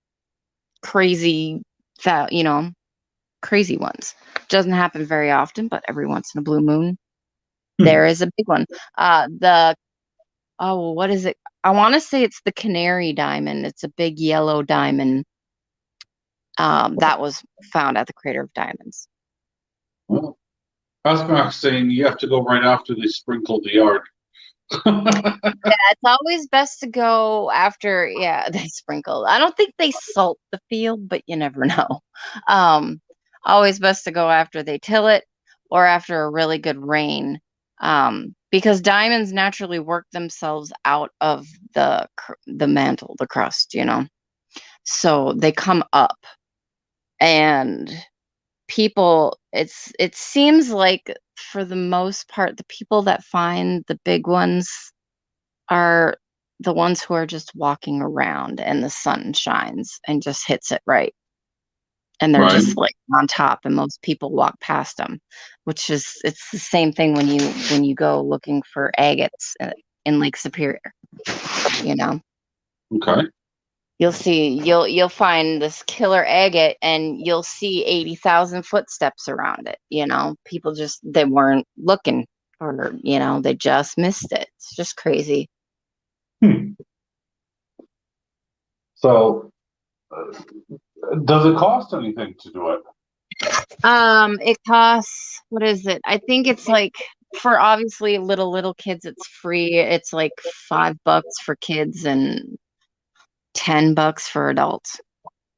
Speaker 2: crazy, that crazy ones. Doesn't happen very often, but every once in a blue moon,
Speaker 1: Hmm.
Speaker 2: there is a big one. The oh, what is it? I want to say it's the Canary Diamond. It's a big yellow diamond. That was found at the Crater of Diamonds.
Speaker 1: Well, that's Max saying you have to go right after they sprinkle the yard.
Speaker 2: Yeah, it's always best to go after, yeah, they sprinkle. I don't think they salt the field, but you never know. Um, Always best to go after they till it or after a really good rain. Because diamonds naturally work themselves out of the mantle, the crust. So they come up, and it seems like for the most part, the people that find the big ones are the ones who are just walking around and the sun shines and just hits it right. And they're
Speaker 1: Right.
Speaker 2: just like on top, and most people walk past them, it's the same thing when you go looking for agates in Lake Superior. You know,
Speaker 1: Okay.
Speaker 2: you'll find this killer agate, and you'll see 80,000 footsteps around it. People just they weren't looking, or they just missed it. It's just crazy.
Speaker 1: Hmm. So, does it cost anything to do it?
Speaker 2: It costs, what is it? I think it's like, for obviously little kids, it's free. It's like $5 for kids and $10 for adults.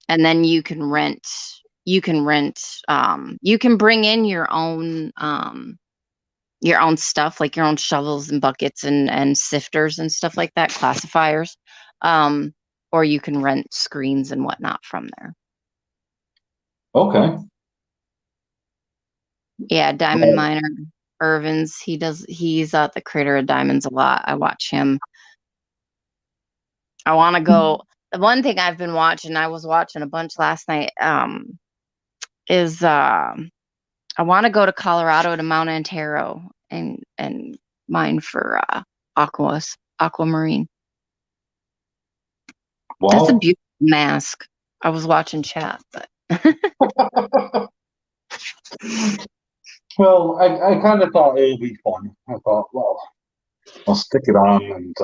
Speaker 2: And then you can rent. you can rent, you can bring in your own stuff, like your own shovels and buckets and sifters and stuff like that, classifiers. Or you can rent screens and whatnot from there.
Speaker 1: Okay.
Speaker 2: Yeah, Diamond Miner Irvins, he's at the Creator of Diamonds a lot. I watch him. I want to go. The one thing I've been watching, I was watching a bunch last night, is I want to go to Colorado to Mount Antero and mine for aquamarine. That's a
Speaker 1: Well,
Speaker 2: beautiful mask. I was watching chat, but
Speaker 1: well, I kind of thought it would be fun. I thought, well, I'll stick it on and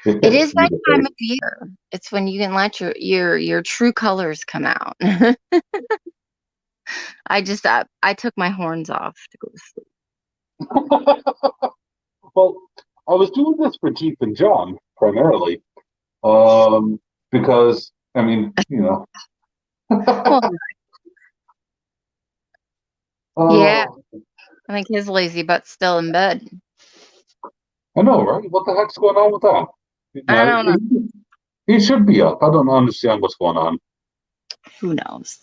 Speaker 2: it is that
Speaker 1: beautiful.
Speaker 2: time of year. It's when you can let your true colors come out. I took my horns off to go to sleep.
Speaker 1: Well, I was doing this for Jeep and John primarily, because I mean,
Speaker 2: Well, yeah,
Speaker 1: uh,
Speaker 2: I think his lazy butt's still in bed.
Speaker 1: I know, right? What the heck's going on with that?
Speaker 2: I don't know.
Speaker 1: He should be up. I don't understand what's going on.
Speaker 2: Who knows?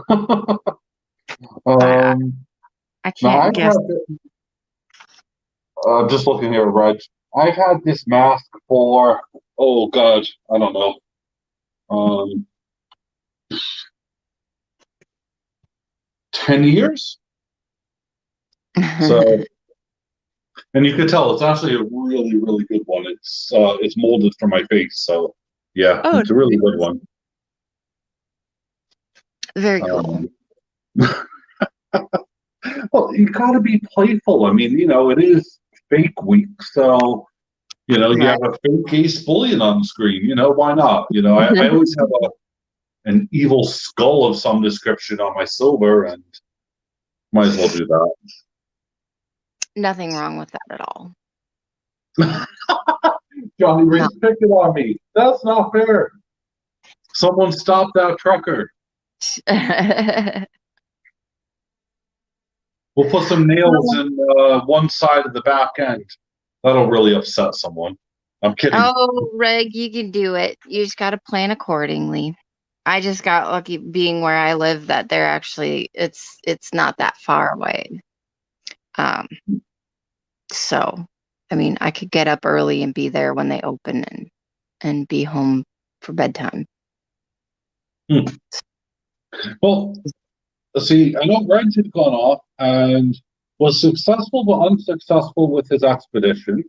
Speaker 2: I,
Speaker 1: Um,
Speaker 2: I
Speaker 1: now
Speaker 2: can't guess.
Speaker 1: just looking here, Reg. I've had this mask for, oh God, I don't know. 10 years. So, and you could tell it's actually a really, really good one. It's molded for my face. So yeah,
Speaker 2: Oh,
Speaker 1: it's a really good one.
Speaker 2: very cool.
Speaker 1: Well, you gotta be playful. I mean, it is fake week. So, you
Speaker 2: Right.
Speaker 1: have a fake Ace Bullion on the screen, why not? I always have an evil skull of some description on my silver, and might as well do that.
Speaker 2: Nothing wrong with that at all.
Speaker 1: Johnny Ray's picking on me. That's not fair. Someone stop that trucker. We'll put some nails in one side of the back end. That'll really upset someone. I'm kidding.
Speaker 2: Oh, Reg, you can do it. You just got to plan accordingly. I just got lucky being where I live that they're actually it's not that far away. So I mean, I could get up early and be there when they open and be home for bedtime.
Speaker 1: Well, see, I know Reg had gone off and was successful but unsuccessful with his expedition.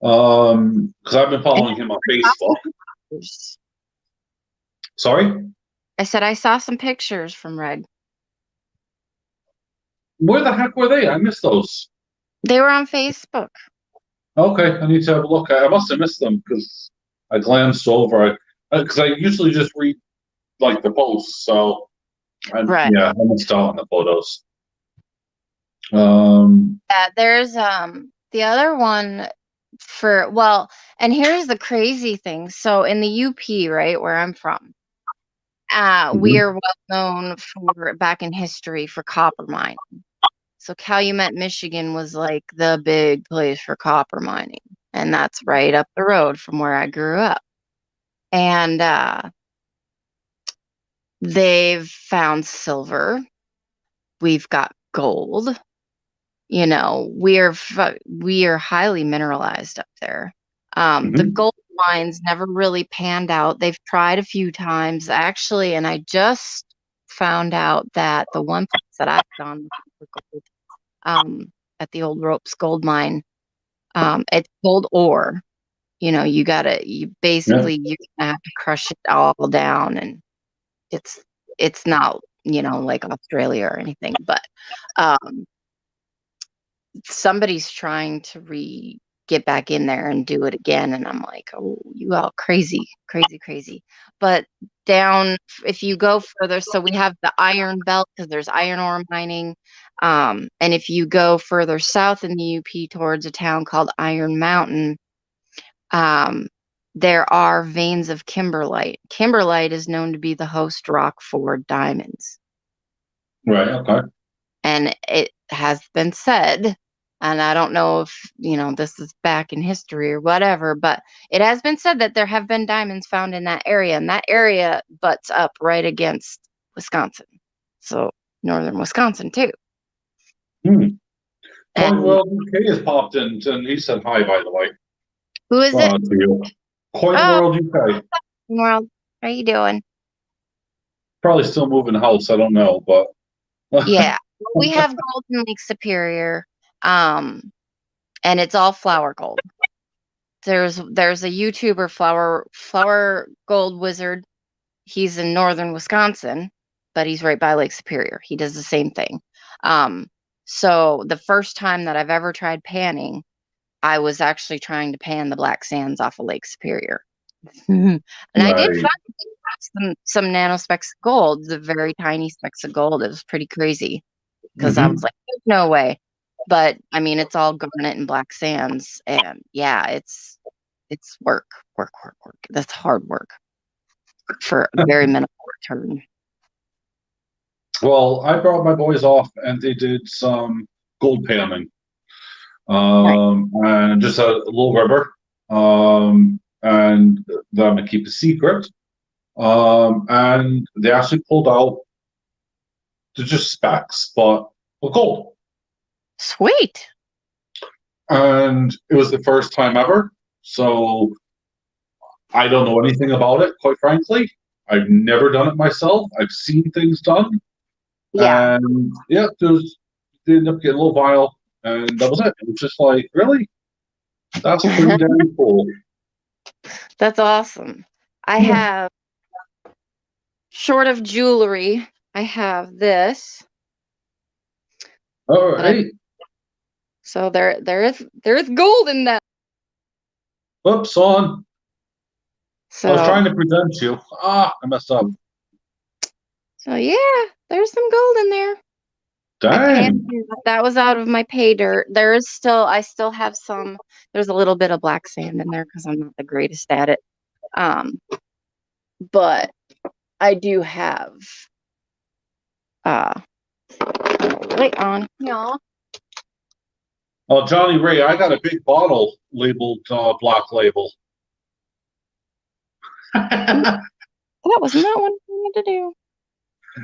Speaker 1: Because I've been following him on Facebook. Sorry?
Speaker 2: I said I saw some pictures from Reg.
Speaker 1: Where the heck were they? I missed those.
Speaker 2: They were on Facebook.
Speaker 1: Okay, I need to have a look. I must have missed them because I glanced over. Because I usually just read like the posts, so
Speaker 2: Right.
Speaker 1: yeah, I missed out on the photos.
Speaker 2: Yeah, there's the other one and here's the crazy thing. So in the UP, right, where I'm from, we are well known for back in history for copper mining. So Calumet, Michigan was like the big place for copper mining. And that's right up the road from where I grew up. And they've found silver. We've got gold. We are highly mineralized up there. The gold mines never really panned out. They've tried a few times actually, and I just found out that the one place that I've gone for gold, at the Old Ropes gold mine, it's gold ore. You basically you're gonna have to crush it all down, and it's not like Australia or anything, but somebody's trying to get back in there and do it again, and I'm like, oh, you all crazy. But down, if you go further, so we have the iron belt because there's iron ore mining, and if you go further south in the UP towards a town called Iron Mountain, there are veins of kimberlite. Kimberlite is known to be the host rock for diamonds.
Speaker 1: Right. Okay.
Speaker 2: And it has been said, and I don't know if, this is back in history or whatever, but it has been said that there have been diamonds found in that area, and that area butts up right against Wisconsin. So northern Wisconsin too.
Speaker 1: Coin
Speaker 2: And
Speaker 1: World UK has popped in, and he said hi, by the way.
Speaker 2: who is it?
Speaker 1: To you. Coin
Speaker 2: Oh,
Speaker 1: World UK.
Speaker 2: World, how you doing?
Speaker 1: Probably still moving house. I don't know, but
Speaker 2: Yeah, we have gold in Lake Superior, and it's all flower gold. There's a YouTuber, flower gold wizard. He's in northern Wisconsin, but he's right by Lake Superior. He does the same thing. So the first time that I've ever tried panning, I was actually trying to pan the black sands off of Lake Superior. And I did
Speaker 1: Right.
Speaker 2: find some nanospecks of gold, the very tiny specks of gold. It was pretty crazy because I was like, "There's no way." But I mean, it's all garnet and black sands, and yeah, it's work. That's hard work for a very minimal return.
Speaker 1: Well, I brought my boys off, and they did some gold panning,
Speaker 2: Right.
Speaker 1: and just a little rubber, and that I'm gonna keep a secret. And they actually pulled out just specks, but with gold.
Speaker 2: Sweet.
Speaker 1: And it was the first time ever. So I don't know anything about it, quite frankly. I've never done it myself. I've seen things done.
Speaker 2: Yeah.
Speaker 1: And yeah, they ended up getting a little vial, and that was it. It was just like, really? That's pretty damn cool.
Speaker 2: That's awesome. I have, short of jewelry, I have this.
Speaker 1: All right.
Speaker 2: So there is gold in that.
Speaker 1: Oops, on. I was
Speaker 2: So
Speaker 1: trying to present you. I messed up.
Speaker 2: so yeah, there's some gold in there. I
Speaker 1: Dang.
Speaker 2: panned that was out of my pay dirt. I still have some. There's a little bit of black sand in there because I'm not the greatest at it. But I do have wait on y'all.
Speaker 1: Oh, Johnny Ray, I got a big bottle labeled Black Label.
Speaker 2: That was not what I wanted to do.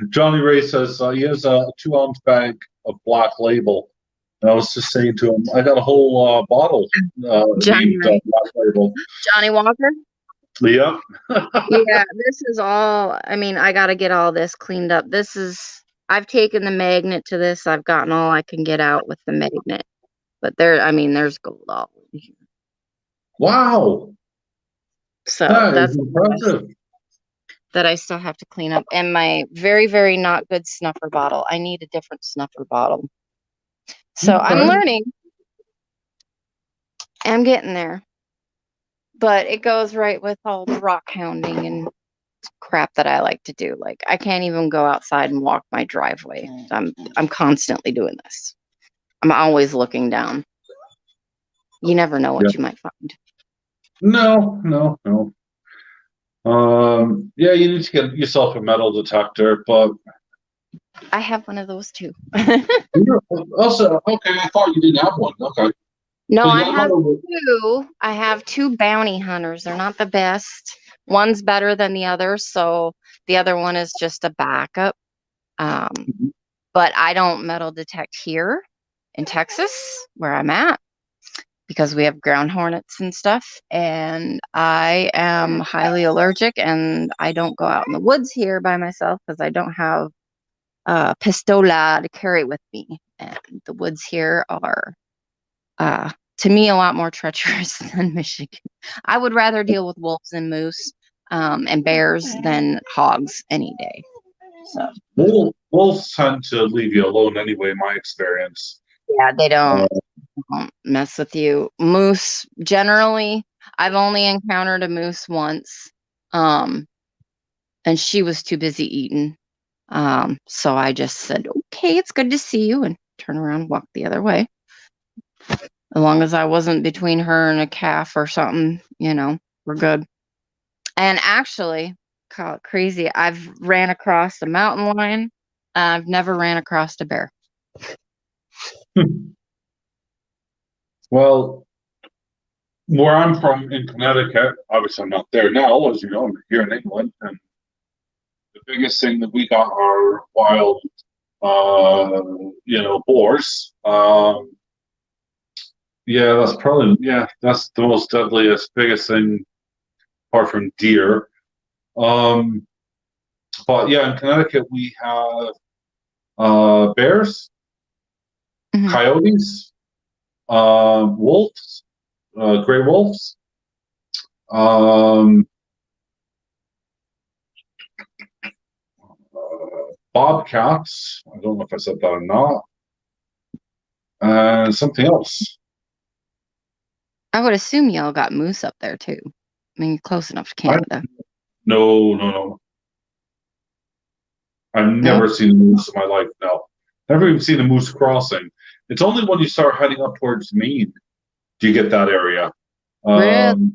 Speaker 1: Johnny Ray says he has a 2-ounce bag of Black Label. And I was just saying to him, I got a whole bottle named Black Label.
Speaker 2: Johnny Walker?
Speaker 1: Yeah.
Speaker 2: Yeah, this is all, I mean, I got to get all this cleaned up. I've taken the magnet to this. I've gotten all I can get out with the magnet. But there's gold all in here.
Speaker 1: Wow.
Speaker 2: So
Speaker 1: That's
Speaker 2: that's
Speaker 1: impressive.
Speaker 2: that I still have to clean up. And my very, very not good snuffer bottle. I need a different snuffer bottle. So I'm learning. I'm getting there. But it goes right with all the rock hounding and crap that I like to do. Like I can't even go outside and walk my driveway. I'm constantly doing this. I'm always looking down. You never know what you might find.
Speaker 1: No. Yeah, you need to get yourself a metal detector, but
Speaker 2: I have one of those too.
Speaker 1: also, okay, I thought you didn't have one. Okay.
Speaker 2: No,
Speaker 1: So
Speaker 2: I have two. I have two bounty hunters. They're not the best. One's better than the other, so the other one is just a backup. But I don't metal detect here in Texas, where I'm at, because we have ground hornets and stuff, and I am highly allergic, and I don't go out in the woods here by myself because I don't have a pistola to carry with me, and the woods here are to me a lot more treacherous than Michigan. I would rather deal with wolves and moose and bears than hogs any day. So
Speaker 1: wolves tend to leave you alone anyway, my experience.
Speaker 2: Yeah, they don't mess with you. Moose, generally, I've only encountered a moose once, and she was too busy eating. So I just said, okay, it's good to see you, and turn around and walk the other way. As long as I wasn't between her and a calf or something, We're good. And actually, call it crazy, I've ran across a mountain lion. I've never ran across a bear.
Speaker 1: Well, where I'm from in Connecticut, obviously I'm not there now, as you know, I'm here in England, and the biggest thing that we got are wild, boars. Yeah, that's the most deadliest, biggest thing apart from deer. But yeah, in Connecticut we have bears,
Speaker 2: Mhm.
Speaker 1: coyotes, wolves, gray wolves, um, bobcats. I don't know if I said that or not. And something else.
Speaker 2: I would assume y'all got moose up there too. I mean, you're close enough to Canada.
Speaker 1: No. I've
Speaker 2: No?
Speaker 1: never seen a moose in my life. No, never even seen a moose crossing. It's only when you start heading up towards Maine do you get that area.
Speaker 2: Really?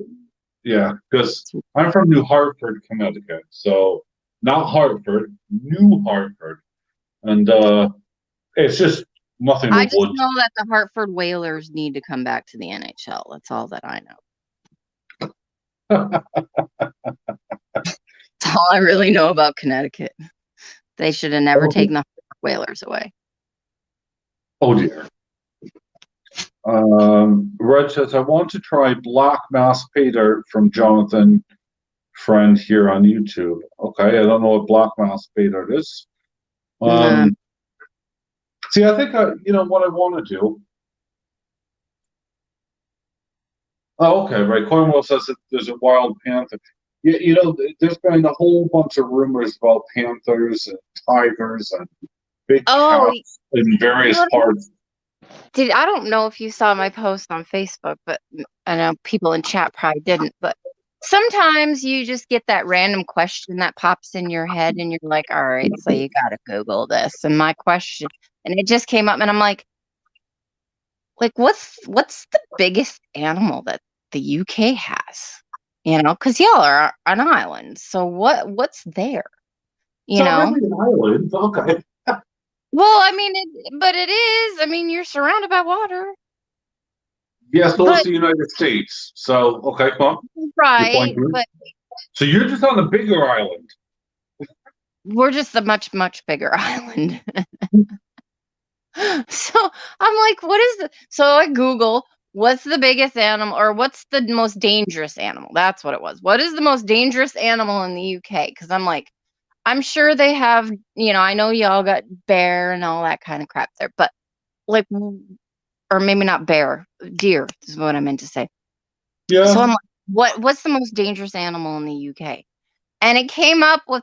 Speaker 1: Yeah, because I'm from New Hartford, Connecticut. So not Hartford, New Hartford, and it's just nothing
Speaker 2: I
Speaker 1: but
Speaker 2: just
Speaker 1: woods.
Speaker 2: know that the Hartford Whalers need to come back to the NHL. That's all that I know. That's all I really know about Connecticut. They should have never taken the Whalers away.
Speaker 1: Oh dear. Red says, I want to try Black Mass Pay Dirt from Jonathan Friend here on YouTube. Okay, I don't know what Black Mass Pay Dirt is. See, I think what I want to do. Oh, okay, right. Cornwall says that there's a wild panther. Yeah, there's been a whole bunch of rumors about panthers and tigers and big cats in various parts.
Speaker 2: I don't know if you saw my post on Facebook, but I know people in chat probably didn't. But sometimes you just get that random question that pops in your head, and you're like, "All right, so you gotta Google this." And my question, and it just came up, and I'm like, what's the biggest animal that the UK has? Because y'all are an island, so what's there?
Speaker 1: It's not really an island. Okay.
Speaker 2: Well, I mean, but it is. I mean, you're surrounded by water.
Speaker 1: Yes, so is the United States. So, okay, come on.
Speaker 2: Right, but
Speaker 1: so you're just on a bigger island.
Speaker 2: We're just a much, much bigger island. So I'm like, so I Google, what's the biggest animal or what's the most dangerous animal? That's what it was. What is the most dangerous animal in the UK? Because I'm like, I'm sure they have, I know y'all got bear and all that kind of crap there, but like, or maybe not bear, deer is what I meant to say.
Speaker 1: Yeah.
Speaker 2: So I'm like, what's the most dangerous animal in the UK? And it came up with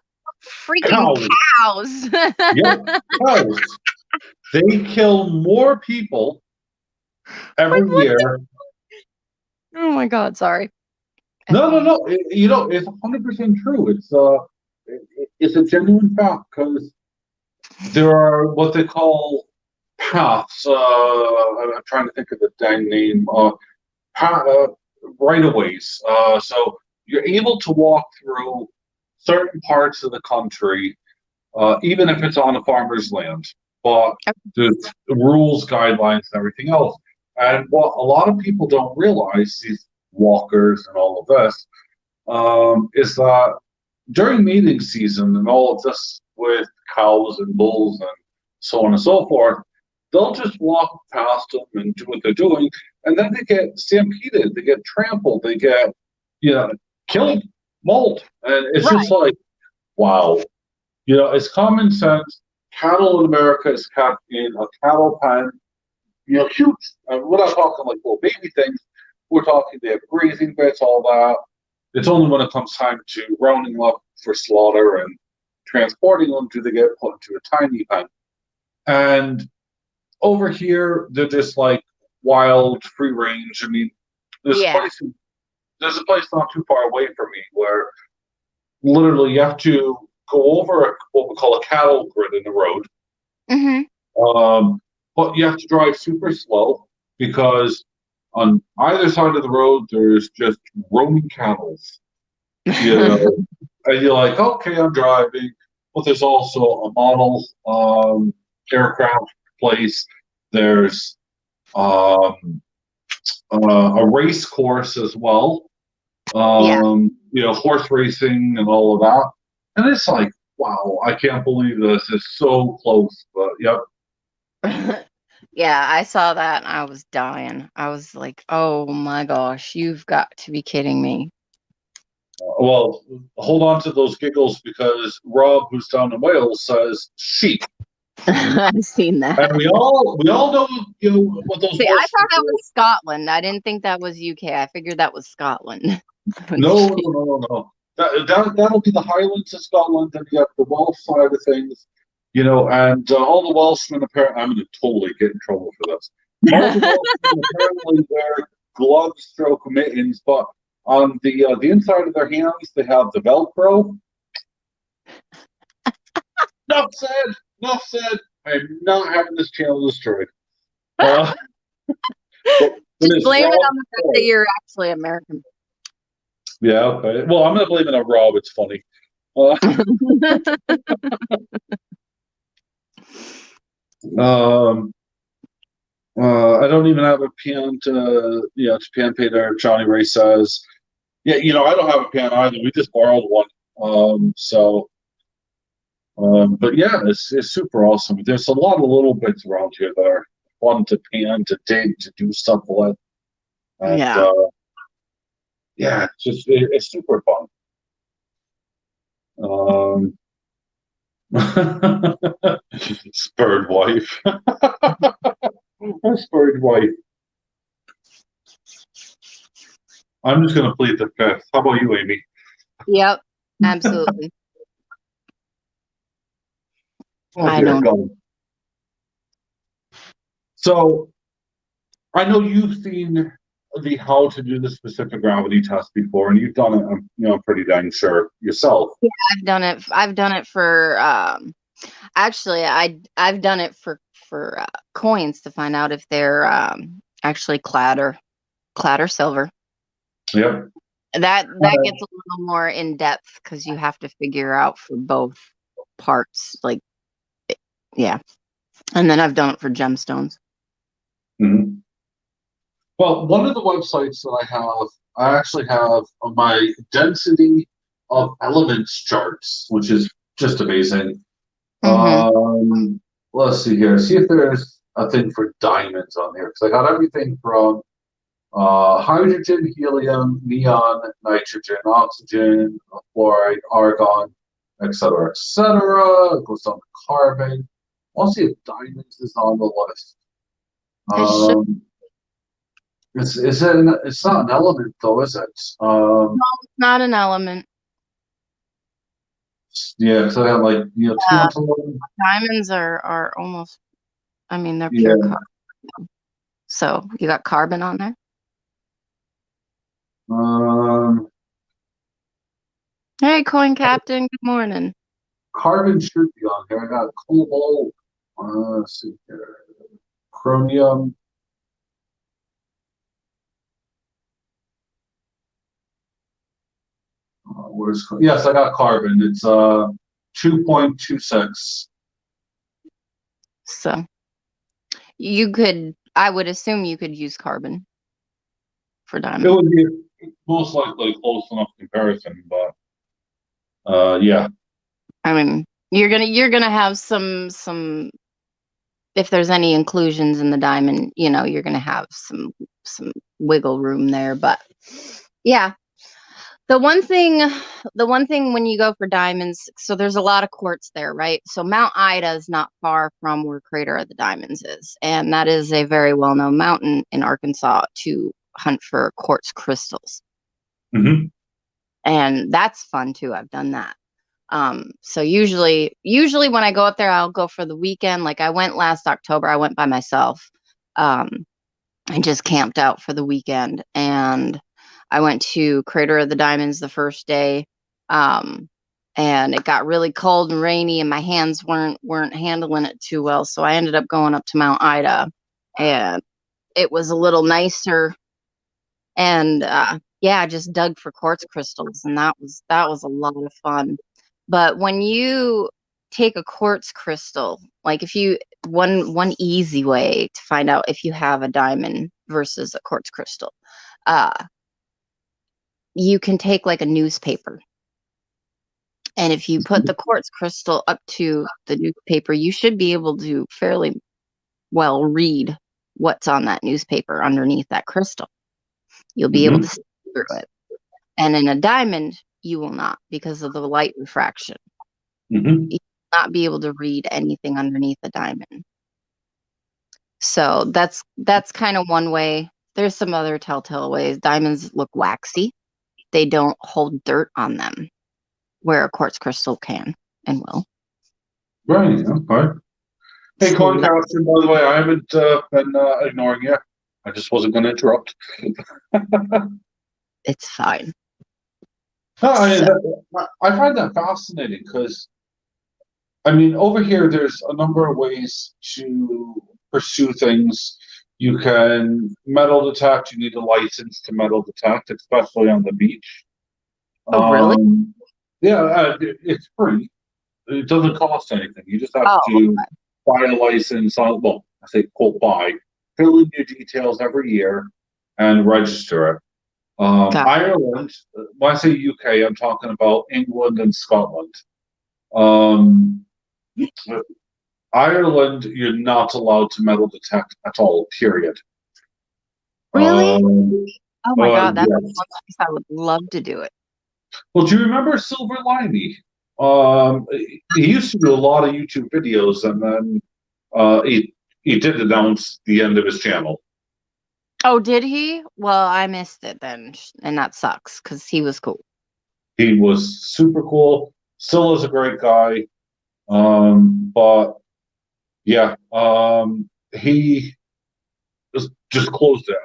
Speaker 2: freaking cows.
Speaker 1: Yeah, cows. They kill more people every year.
Speaker 2: Oh my God, sorry.
Speaker 1: No. It's 100% true. It's a genuine fact because there are what they call paths. I'm trying to think of the dang name. Right-of-ways. So you're able to walk through certain parts of the country, even if it's on a farmer's land. But there's rules, guidelines, and everything else. And what a lot of people don't realize, these walkers and all of this, is that during mating season and all of this with cows and bulls and so on and so forth, they'll just walk past them and do what they're doing, and then they get stampeded, they get trampled, they get, killed, mauled, and it's just like, wow. It's common sense. Cattle in America is kept in a cattle pen, huge. We're not talking like little baby things. We're talking they have grazing bits, all that. It's only when it comes time to rounding them up for slaughter and transporting them do they get put into a tiny pen. And over here, they're just like wild, free range. I mean, there's a place not too far away from me where literally you have to go over what we call a cattle grid in the road.
Speaker 2: Mm-hmm.
Speaker 1: But you have to drive super slow because on either side of the road, there's just roaming cattle, you know, and you're like, okay, I'm driving, but there's also a model aircraft place. There's um, a race course as well.
Speaker 2: Yeah.
Speaker 1: Horse racing and all of that. And it's like, wow, I can't believe this. It's so close. But yep.
Speaker 2: Yeah, I saw that and I was dying. I was like, oh my gosh, you've got to be kidding me.
Speaker 1: Well, hold on to those giggles because Rob, who's down in Wales, says sheep.
Speaker 2: I've seen that.
Speaker 1: And we all know, what those
Speaker 2: See, I
Speaker 1: Welsh
Speaker 2: thought that
Speaker 1: people.
Speaker 2: was Scotland. I didn't think that was UK. I figured that was Scotland.
Speaker 1: No, no, no, no, no. That'll be the Highlands of Scotland, and you have the Welsh side of things, and all the Welshmen apparently. I'm going to totally get in trouble for this. All the Welshmen apparently wear gloves, stroke mittens, but on the inside of their hands they have the Velcro. Enough said. Enough said. I'm not having this channel destroyed. Uh, but
Speaker 2: Just blame it on the fact that you're actually American.
Speaker 1: Yeah, okay. Well, I'm going to blame it on Rob. It's funny. I don't even have a pen to pen pay there. Johnny Ray says, yeah, I don't have a pen either. We just borrowed one. But yeah, it's super awesome. There's a lot of little bits around here that are fun to pan, to dig, to do stuff with. And,
Speaker 2: Yeah.
Speaker 1: yeah, it's super fun. Spurred wife. Spurred wife. I'm just going to plead the fifth. How about you, Amy?
Speaker 2: Yep, absolutely.
Speaker 1: I don't. So, I know you've seen the how to do the specific gravity test before, and you've done it. I'm pretty dang sure yourself.
Speaker 2: Yeah, I've done it. I've done it for actually I've done it for coins to find out if they're actually clad or silver.
Speaker 1: Yep.
Speaker 2: That gets a little more in depth because you have to figure out for both parts. Like, yeah. And then I've done it for gemstones.
Speaker 1: Mm-hmm. Well, one of the websites that I actually have my density of elements charts, which is just amazing. Let's see here. See if there's a thing for diamonds on here, because I got everything from hydrogen, helium, neon, nitrogen, oxygen, fluoride, argon, etc., etc. It goes down to carbon. I'll see if diamonds is on the list. It's not an element though, is it?
Speaker 2: No, it's not an element.
Speaker 1: Yeah, so I have like
Speaker 2: diamonds are almost. I mean, they're pure carbon. So you got carbon on there. Hey, Coin Captain. Good morning.
Speaker 1: Carbon should be on here. I got cobalt. Let's see here. Chromium. Yes, I got carbon. It's 2.26.
Speaker 2: So I would assume you could use carbon for diamond.
Speaker 1: It would be most likely close enough comparison, but yeah.
Speaker 2: I mean, you're gonna have some if there's any inclusions in the diamond, you're gonna have some wiggle room there. But yeah. The one thing when you go for diamonds, so there's a lot of quartz there, right? So Mount Ida is not far from where Crater of the Diamonds is. And that is a very well-known mountain in Arkansas to hunt for quartz crystals.
Speaker 1: Mm-hmm.
Speaker 2: And that's fun too. I've done that. So usually when I go up there, I'll go for the weekend. Like I went last October, I went by myself. I just camped out for the weekend, and I went to Crater of the Diamonds the first day, and it got really cold and rainy, and my hands weren't handling it too well. So I ended up going up to Mount Ida, and it was a little nicer, and yeah, just dug for quartz crystals, and that was a lot of fun. But when you take a quartz crystal, like if you one easy way to find out if you have a diamond versus a quartz crystal, uh, you can take like a newspaper, and if you put the quartz crystal up to the newspaper, you should be able to fairly well read what's on that newspaper underneath that crystal. You'll be able to
Speaker 1: Mm-hmm.
Speaker 2: see through it. And in a diamond, you will not because of the light refraction.
Speaker 1: Mm-hmm.
Speaker 2: You will not be able to read anything underneath a diamond. So that's kind of one way. There's some other telltale ways. Diamonds look waxy. They don't hold dirt on them, where a quartz crystal can and will.
Speaker 1: Right. Okay. Hey,
Speaker 2: So
Speaker 1: Coin Captain, by the way, I haven't been ignoring you. I just wasn't going to interrupt.
Speaker 2: it's fine.
Speaker 1: No,
Speaker 2: So,
Speaker 1: I find that fascinating because, I mean, over here, there's a number of ways to pursue things. You can metal detect, you need a license to metal detect, especially on the beach.
Speaker 2: oh really?
Speaker 1: Yeah, it's free. It doesn't cost anything. You just have
Speaker 2: Oh,
Speaker 1: to buy a license on, well, I say quote buy, fill in your details every year and register it.
Speaker 2: got
Speaker 1: Ireland, when I say UK, I'm talking about England and Scotland. Um, Ireland, you're not allowed to metal detect at all, period.
Speaker 2: really?
Speaker 1: Um,
Speaker 2: Oh my God, that's
Speaker 1: yes.
Speaker 2: one place I would love to do it.
Speaker 1: Well, do you remember Silver Liney? He used to do a lot of YouTube videos, and then he did announce the end of his channel.
Speaker 2: Oh, did he? Well, I missed it then, and that sucks because he was cool.
Speaker 1: He was super cool. Still is a great guy. But yeah, he just closed it.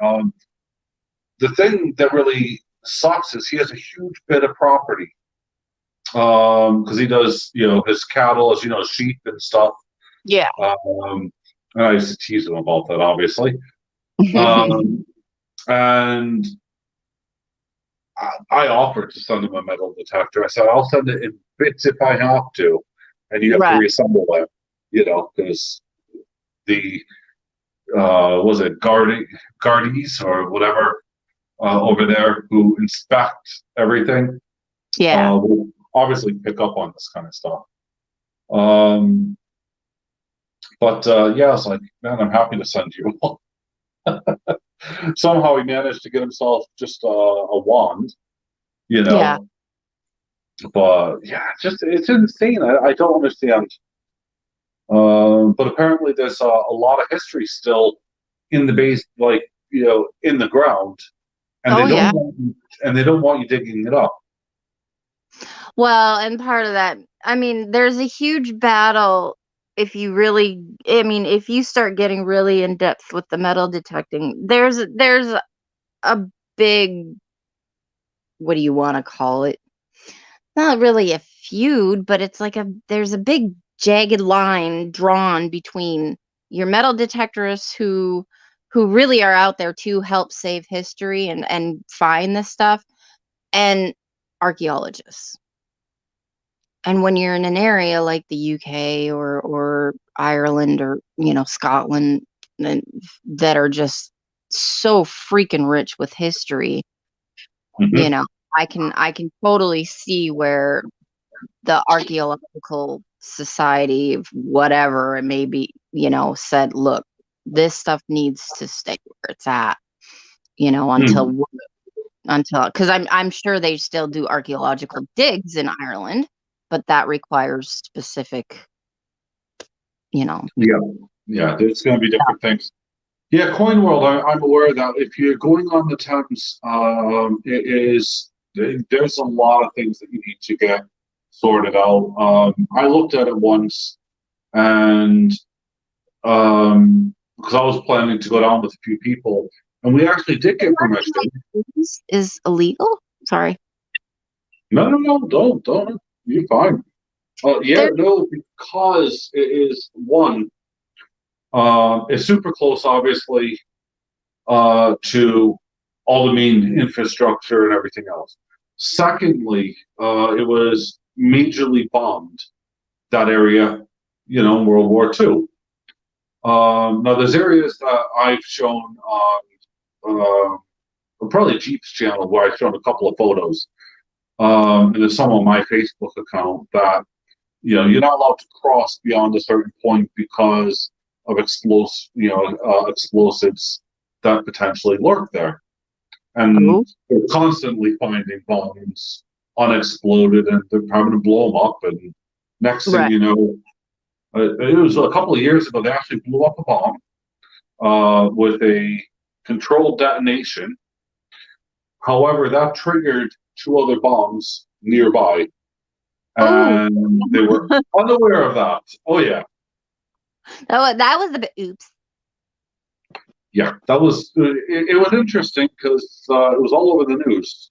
Speaker 1: The thing that really sucks is he has a huge bit of property. Because he does, his cattle, as you know, sheep and stuff.
Speaker 2: Yeah.
Speaker 1: And I used to tease him about that, obviously. Um, and I offered to send him a metal detector. I said, I'll send it in bits if I have to, and you have to
Speaker 2: Right.
Speaker 1: reassemble them, because the was it Guardies or whatever over there who inspect everything.
Speaker 2: Yeah.
Speaker 1: Will obviously pick up on this kind of stuff. But yeah, I was like, man, I'm happy to send you one. Somehow he managed to get himself just a wand,
Speaker 2: Yeah.
Speaker 1: But yeah, it's insane. I don't understand. But apparently there's a lot of history still in the base, like in the ground, and
Speaker 2: Oh, yeah.
Speaker 1: they don't want you digging it up.
Speaker 2: Well, and part of that, I mean, there's a huge battle if you really, if you start getting really in depth with the metal detecting, there's a big, what do you want to call it? Not really a feud, but it's like there's a big jagged line drawn between your metal detectorists who really are out there to help save history and find this stuff, and archaeologists. And when you're in an area like the UK or Ireland or Scotland, that are just so freaking rich with history,
Speaker 1: Mm-hmm.
Speaker 2: I can totally see where the archaeological society of whatever it may be, said, look, this stuff needs to stay where it's at,
Speaker 1: Mm-hmm.
Speaker 2: until because I'm sure they still do archaeological digs in Ireland, but that requires specific,
Speaker 1: Yeah, yeah, there's going to be different things. Yeah, Coin World, I'm aware that if you're going on the Thames, there's a lot of things that you need to get sorted out. I looked at it once, and because I was planning to go down with a few people, and we actually did get permission.
Speaker 2: is illegal. Sorry.
Speaker 1: No, don't. You're fine. Yeah,
Speaker 2: There,
Speaker 1: no, because it is one. It's super close, obviously. to all the main infrastructure and everything else. Secondly, it was majorly bombed, that area, in World War II. Now, there's areas that I've shown on probably Jeep's channel where I've shown a couple of photos. And there's some on my Facebook account that, you're not allowed to cross beyond a certain point because of explosives that potentially lurk there. And they're constantly finding bombs unexploded, and they're having to blow them up. And next thing you know, it was a couple of years ago, they actually blew up a bomb with a controlled detonation. However, that triggered 2 other bombs nearby, and they were unaware of that. Oh yeah.
Speaker 2: That was a bit oops.
Speaker 1: Yeah, that was it was interesting because it was all over the news.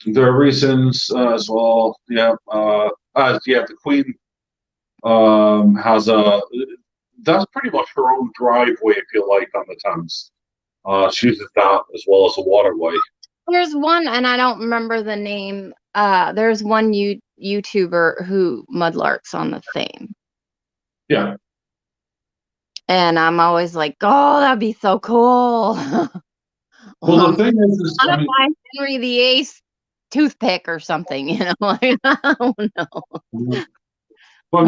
Speaker 1: There are reasons as well. Yeah, the Queen has that's pretty much her own driveway, if you like, on the Thames. She uses that as well as a waterway.
Speaker 2: There's one, and I don't remember the name. There's one YouTuber who mudlarks on the Thame.
Speaker 1: Yeah.
Speaker 2: And I'm always like, oh, that'd be so cool.
Speaker 1: Well, the thing is
Speaker 2: I don't buy Henry VIII toothpick or something, I don't know.
Speaker 1: But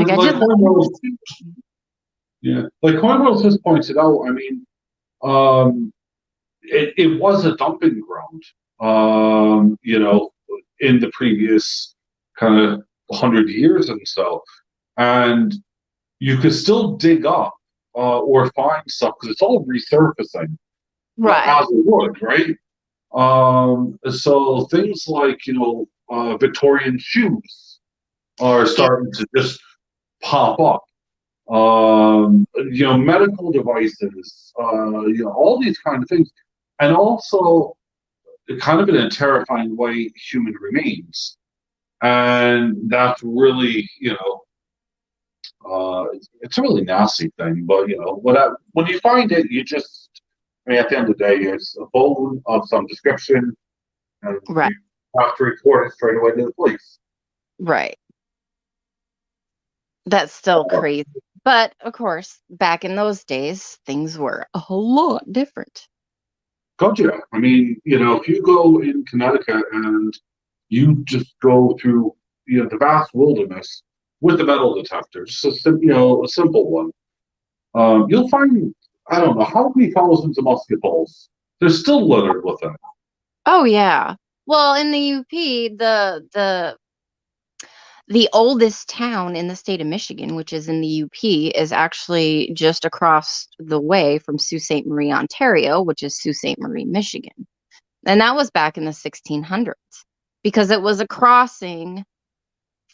Speaker 1: like Cornwell just pointed out, I mean, it was a dumping ground, in the previous kind of 100 years and so, and you could still dig up or find stuff because it's all resurfacing,
Speaker 2: right?
Speaker 1: As it would, right? So things like Victorian shoes are starting to just pop up. Medical devices, all these kind of things, and also kind of in a terrifying way, human remains, and that's really, it's a really nasty thing. But when you find it, at the end of the day, it's a bone of some description, and you have to report it straight away to the police.
Speaker 2: Right. That's still crazy. But of course, back in those days, things were a whole lot different.
Speaker 1: Gotcha. I mean, if you go in Connecticut and you just go through, the vast wilderness with the metal detector, just a simple one, you'll find, I don't know how many thousands of musket balls. They're still littered with them.
Speaker 2: Oh yeah. Well, in the UP, the oldest town in the state of Michigan, which is in the UP, is actually just across the way from Sault Ste. Marie, Ontario, which is Sault Ste. Marie, Michigan. And that was back in the 1600s because it was a crossing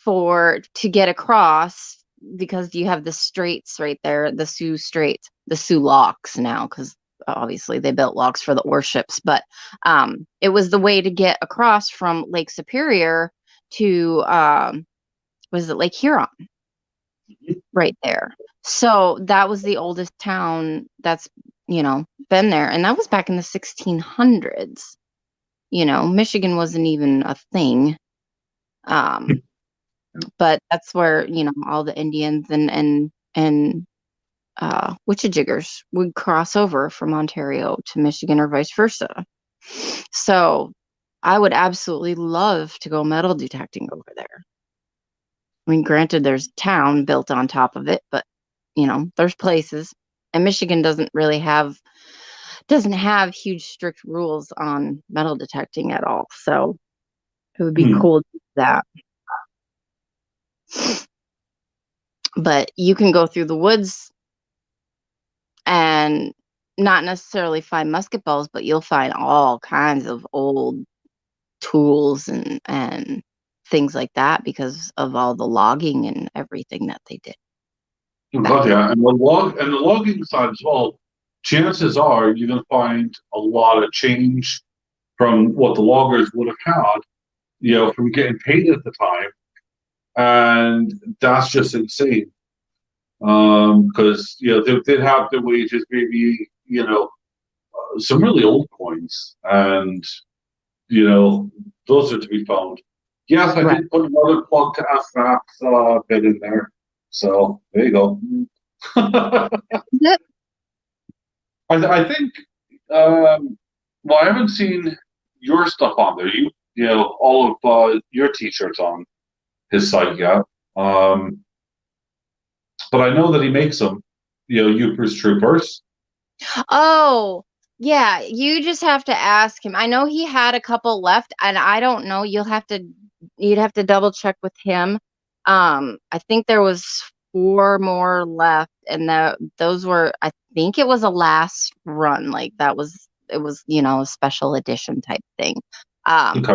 Speaker 2: to get across, because you have the straits right there, the Sioux Straits, the Sioux Locks now, because obviously they built locks for the warships, but it was the way to get across from Lake Superior to was it Lake Huron? Right there. So that was the oldest town that's, been there. And that was back in the 1600s. Michigan wasn't even a thing. But that's where, all the Indians and witch-a-jiggers would cross over from Ontario to Michigan or vice versa. So I would absolutely love to go metal detecting over there. I mean, granted, there's a town built on top of it, but there's places, and Michigan doesn't have huge strict rules on metal detecting at all. So it would be cool to do that. But you can go through the woods and not necessarily find musket balls, but you'll find all kinds of old tools and things like that because of all the logging and everything that they did.
Speaker 1: Oh, yeah, and the logging side as well, chances are you're going to find a lot of change from what the loggers would have had, from getting paid at the time. And that's just insane. Because, they did have their wages maybe, some really old coins, and those are to be found. Yes, I
Speaker 2: Right.
Speaker 1: did put another plug to FMAX bit in there, so there you go.
Speaker 2: Yep.
Speaker 1: I think. Well, I haven't seen your stuff on there. All of your T-shirts on his site yet. But I know that he makes them. Yoopers Troopers.
Speaker 2: Oh, yeah. You just have to ask him. I know he had a couple left, and I don't know. You'd have to double check with him. I think there was four more left, and those were, I think it was a last run. Like it was, a special edition type thing. Um,
Speaker 1: Okay.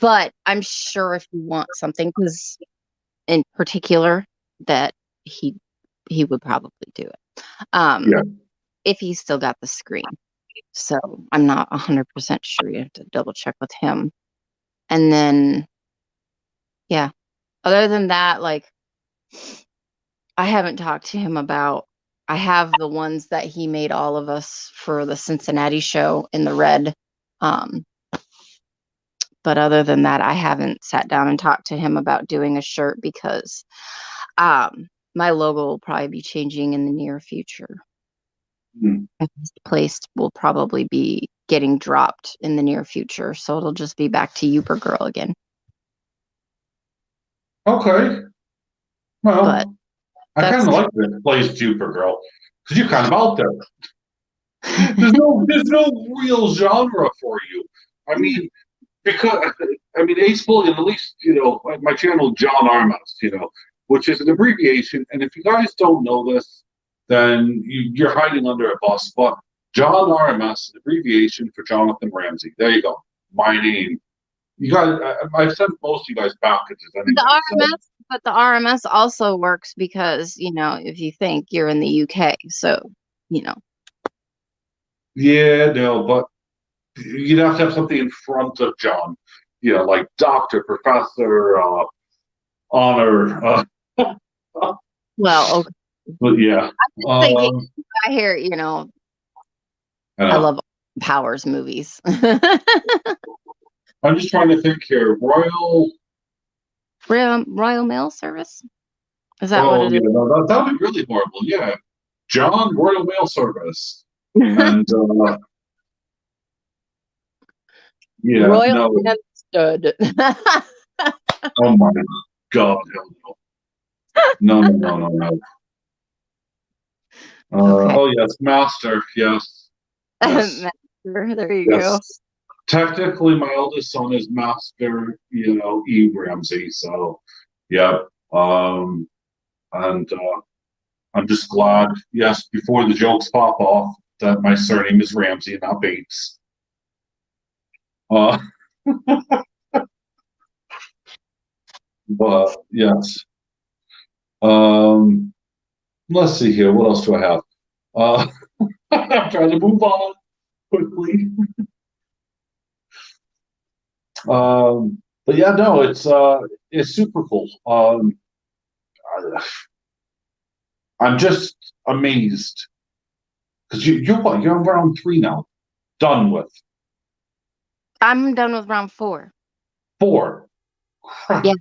Speaker 2: but I'm sure if you want something, because in particular that he he would probably do it.
Speaker 1: Yeah.
Speaker 2: If he's still got the screen. So I'm not 100% sure. You have to double check with him. And then, yeah, other than that, like, I haven't talked to him about. I have the ones that he made all of us for the Cincinnati show in the red. Um, but other than that, I haven't sat down and talked to him about doing a shirt because my logo will probably be changing in the near future.
Speaker 1: Hmm.
Speaker 2: This place will probably be getting dropped in the near future, so it'll just be back to Uber Girl again.
Speaker 1: Okay.
Speaker 2: But
Speaker 1: Well, I kind
Speaker 2: that's
Speaker 1: of like that plays Supergirl because you're kind of out there. There's no real genre for you. I mean, because Ace Bullion, at least my channel John Armas, which is an abbreviation. And if you guys don't know this, then you're hiding under a bus. But John Armas, an abbreviation for Jonathan Ramsey. There you go. My name. You guys, I've sent most of you guys packages anyway.
Speaker 2: the RMS, but the RMS also works because if you think you're in the UK, so you know.
Speaker 1: Yeah, no, but you'd have to have something in front of John, like doctor, professor, honor.
Speaker 2: Well, okay.
Speaker 1: But yeah,
Speaker 2: Thinking, I hear I
Speaker 1: uh,
Speaker 2: love Powers movies.
Speaker 1: I'm just trying to think here.
Speaker 2: Royal Mail Service, is that what
Speaker 1: Oh
Speaker 2: it
Speaker 1: yeah,
Speaker 2: is?
Speaker 1: no, that would be really horrible. Yeah, John Royal Mail Service, and yeah,
Speaker 2: Royal
Speaker 1: no,
Speaker 2: Stud.
Speaker 1: oh my God, hell no, no, no, no, no, no.
Speaker 2: Okay.
Speaker 1: Oh yes, Master, yes, yes,
Speaker 2: There you go.
Speaker 1: yes. Technically, my eldest son is Master, E. Ramsey. So, yeah. And I'm just glad, yes, before the jokes pop off, that my surname is Ramsey and not Bates. Uh, but yes. Um, let's see here. What else do I have? Uh, I'm trying to move on quickly. But yeah, no, it's super cool. I'm just amazed because you're what? You're on round 3 now. Done with
Speaker 2: I'm done with round 4.
Speaker 1: 4. Crap.
Speaker 2: Yeah,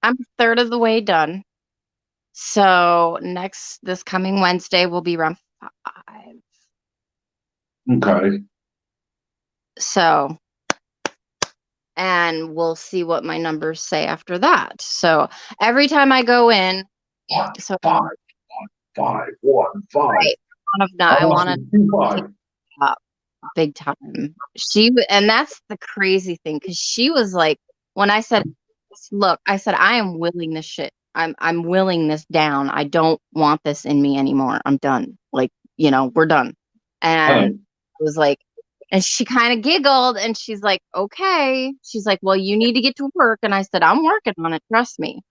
Speaker 2: I'm a third of the way done. So this coming Wednesday will be round 5.
Speaker 1: Okay.
Speaker 2: So, and we'll see what my numbers say after that. So every time I go in,
Speaker 1: One,
Speaker 2: so
Speaker 1: 5, 1, 5, 1, 5.
Speaker 2: right, I want to
Speaker 1: 2, 5.
Speaker 2: up big time. And that's the crazy thing, because she was like, when I said, look, I said, I am willing this shit. I'm willing this down. I don't want this in me anymore. I'm done. Like, we're done. And
Speaker 1: Hey,
Speaker 2: it was like, and she kind of giggled and she's like, okay. She's like, well, you need to get to work. And I said, I'm working on it. Trust me.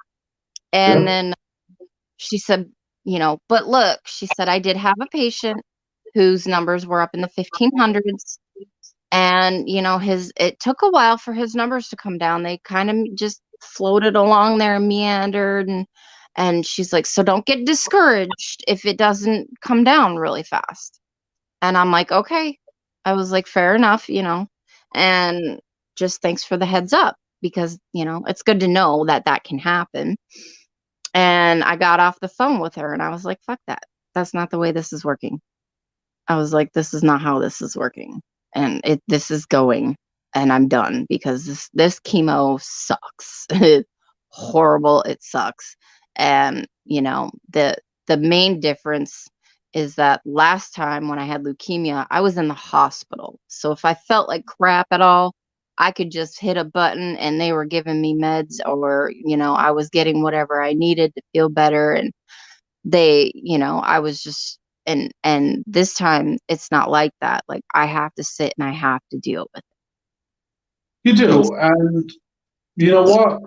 Speaker 2: And
Speaker 1: yeah.
Speaker 2: then she said, but look, she said, I did have a patient whose numbers were up in the 1500s. And, it took a while for his numbers to come down. They kind of just floated along there and meandered. And she's like, so don't get discouraged if it doesn't come down really fast. And I'm like, okay. I was like, fair enough, and just thanks for the heads up because, it's good to know that that can happen. And I got off the phone with her and I was like, fuck that. That's not the way this is working. I was like, this is not how this is working. And this is going and I'm done because this chemo sucks. It's horrible. It sucks. And, the main difference is that last time when I had leukemia, I was in the hospital. So if I felt like crap at all, I could just hit a button and they were giving me meds, or, I was getting whatever I needed to feel better. And I was just, and this time it's not like that. Like I have to sit and I have to deal with
Speaker 1: You
Speaker 2: it. And
Speaker 1: do, and you know what?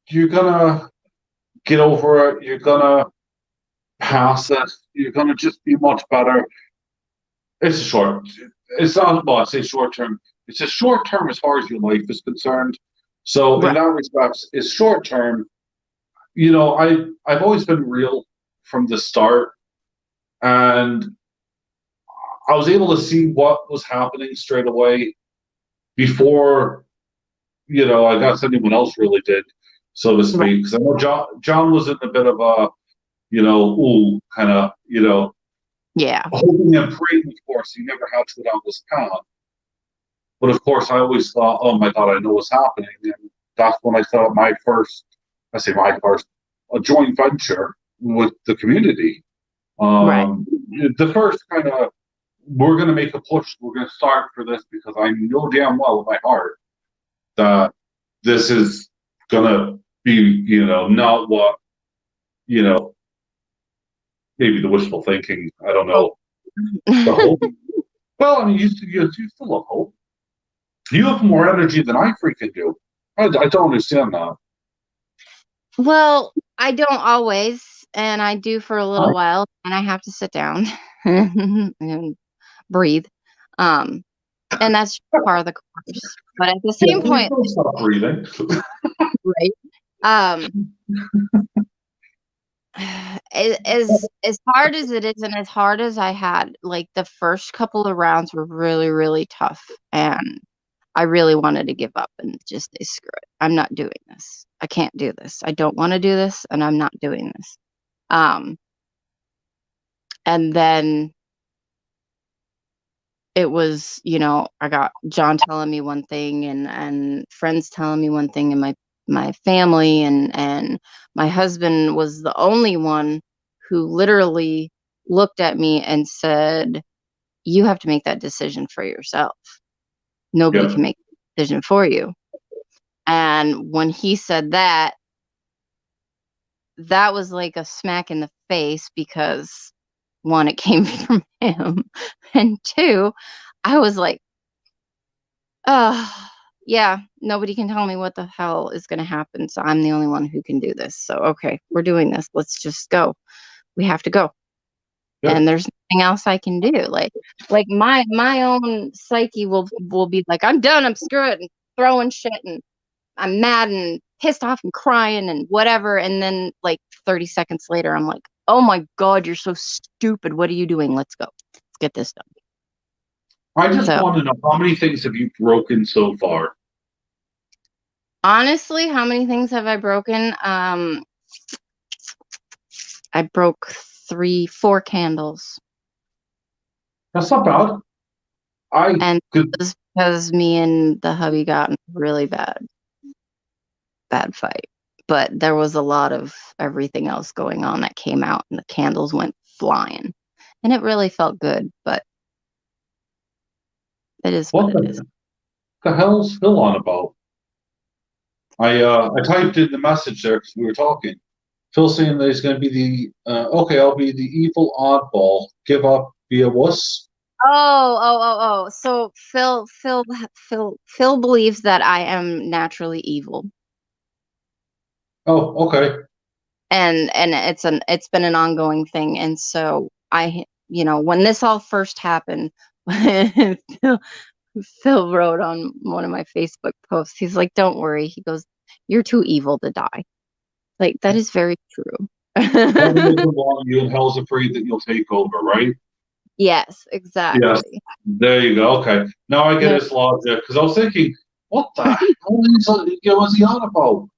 Speaker 1: You're gonna get over it. You're gonna pass it. You're gonna just be much better. It's a short. It's not. Well, I say short term. It's a short term as far as your life is concerned. So in
Speaker 2: right,
Speaker 1: that respect, it's short term. I've always been real from the start, and I was able to see what was happening straight away before I guess anyone else really did, so to
Speaker 2: right,
Speaker 1: speak. Because I know John was in a bit of a ooh kind of
Speaker 2: yeah,
Speaker 1: hoping and praying, of course. He never had to go down this path. But of course, I always thought, oh my God, I know what's happening. And that's when I thought I say my first, a joint venture with the community.
Speaker 2: right.
Speaker 1: The first kind of, we're going to make a push, we're going to start for this because I know damn well in my heart that this is going to be, not what, you know, maybe the wishful thinking, I don't
Speaker 2: Oh.
Speaker 1: know, the hope. Well, I mean, you still have hope. You have more energy than I freaking do. I don't understand that.
Speaker 2: Well, I don't always, and I do for a little while, and I have to sit down and breathe. Um, and that's part of the course. But at the
Speaker 1: Yeah,
Speaker 2: same
Speaker 1: please
Speaker 2: point,
Speaker 1: don't stop breathing.
Speaker 2: right? Um, as hard as it is, and as hard as I had, like the first couple of rounds were really, really tough, and I really wanted to give up and just say, screw it. I'm not doing this. I can't do this. I don't want to do this, and I'm not doing this. Um, and then it was, I got John telling me one thing and friends telling me one thing, and my family and my husband was the only one who literally looked at me and said, you have to make that decision for yourself. Nobody
Speaker 1: Yep.
Speaker 2: can make the decision for you. And when he said that, that was like a smack in the face because one, it came from him, and two, I was like, yeah, nobody can tell me what the hell is going to happen. So I'm the only one who can do this. So, okay, we're doing this. Let's just go. We have to go.
Speaker 1: Yep.
Speaker 2: And there's nothing else I can do. Like my own psyche will be like, I'm done. I'm screwed and throwing shit and I'm mad and pissed off and crying and whatever. And then like 30 seconds later, I'm like, oh my God, you're so stupid. What are you doing? Let's go. Let's get this done.
Speaker 1: I just
Speaker 2: So
Speaker 1: want to know, how many things have you broken so far?
Speaker 2: honestly, how many things have I broken? I broke 4 candles,
Speaker 1: That's not bad. I
Speaker 2: and
Speaker 1: could.
Speaker 2: it was because me and the hubby got in a really bad fight. But there was a lot of everything else going on that came out, and the candles went flying, and it really felt good. But it is what
Speaker 1: What
Speaker 2: it is.
Speaker 1: the hell's Phil on about? I typed in the message there because we were talking. Phil saying that he's going to be okay. I'll be the evil oddball. Give up, be a wuss.
Speaker 2: Oh. So Phil believes that I am naturally evil.
Speaker 1: Oh, okay.
Speaker 2: And it's been an ongoing thing. And so when this all first happened, Phil, Phil wrote on one of my Facebook posts, he's like, don't worry. He goes, you're too evil to die. Like, that is very true.
Speaker 1: Heaven doesn't want you, and hell's afraid that you'll take over, right?
Speaker 2: Yes,
Speaker 1: Yes,
Speaker 2: exactly.
Speaker 1: there you go. Okay, now I get
Speaker 2: No.
Speaker 1: his logic because I was thinking, what the hell was he on about?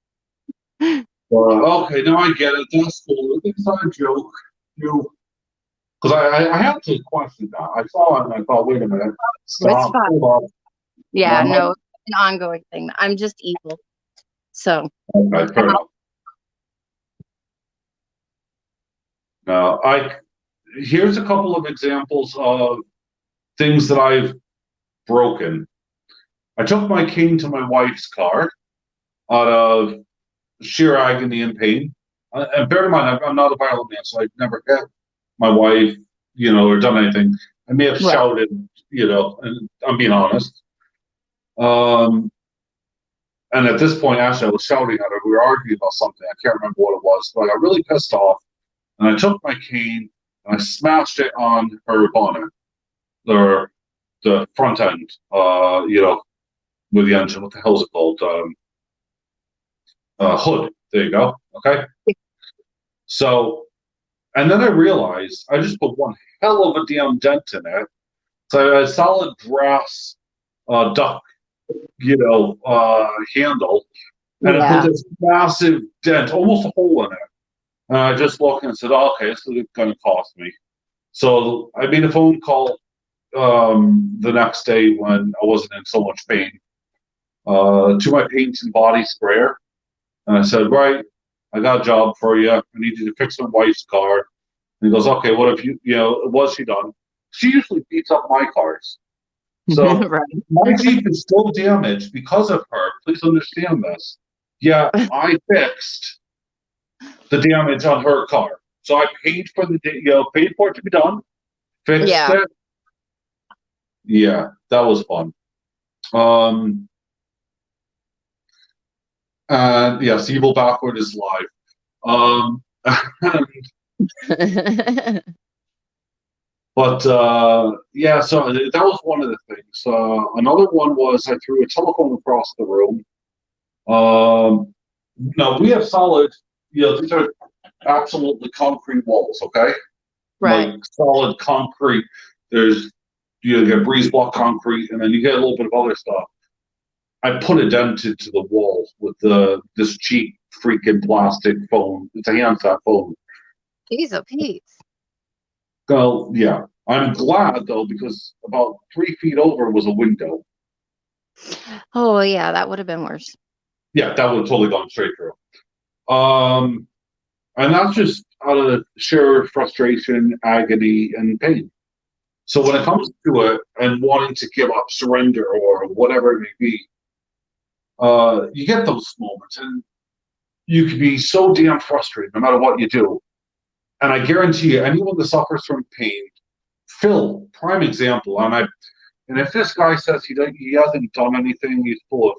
Speaker 1: Okay, now I get it. That's cool. It's not a joke. You, because I had to question that. I saw it and I thought, wait a minute,
Speaker 2: It's
Speaker 1: stop,
Speaker 2: fine.
Speaker 1: hold on.
Speaker 2: Yeah,
Speaker 1: I'm
Speaker 2: no, it's an ongoing thing. I'm just evil. So,
Speaker 1: okay, fair enough. Now, here's a couple of examples of things that I've broken. I took my cane to my wife's car out of sheer agony and pain. And bear in mind, I'm not a violent man, so I've never hit my wife, or done anything. I may have
Speaker 2: right.
Speaker 1: shouted, and I'm being honest. Um, and at this point, actually, I was shouting at her. We were arguing about something. I can't remember what it was, but I got really pissed off. And I took my cane and I smashed it on her bonnet, or the front end, with the engine. What the hell is it called? Hood. There you go. Okay. So, and then I realized I just put one hell of a damn dent in it. So I had a solid brass duck, handle, and I put
Speaker 2: Yeah.
Speaker 1: this massive dent, almost a hole in it. And I just looked and said, oh, okay, this is going to cost me. So I made a phone call the next day when I wasn't in so much pain to my paint and body sprayer. And I said, right, I got a job for you. I need you to fix my wife's car. And he goes, okay, what have what's she done? She usually beats up my cars. So
Speaker 2: Right.
Speaker 1: my Jeep is still damaged because of her. Please understand this. Yeah, I fixed the damage on her car. So I paid for paid for it to be done, fixed
Speaker 2: Yeah.
Speaker 1: it. Yeah, that was fun. And yes, Evil Backward is live. Um, but yeah, so that was one of the things. Another one was I threw a telephone across the room. No, we have solid, these are absolutely concrete walls, okay?
Speaker 2: Right.
Speaker 1: Like solid concrete. There's, get breeze block concrete, and then you get a little bit of other stuff. I put a dent into the wall with this cheap freaking plastic phone. It's a handset phone.
Speaker 2: Jeez, oh, Pete.
Speaker 1: Well, yeah. I'm glad though, because about 3 feet over was a window.
Speaker 2: Oh, yeah, that would have been worse.
Speaker 1: Yeah, that would have totally gone straight through. Um, and that's just out of sheer frustration, agony, and pain. So when it comes to it and wanting to give up, surrender, or whatever it may be, you get those moments, and you can be so damn frustrated no matter what you do. And I guarantee you, anyone that suffers from pain, Phil, prime example. And if this guy says he hasn't done anything, he's full of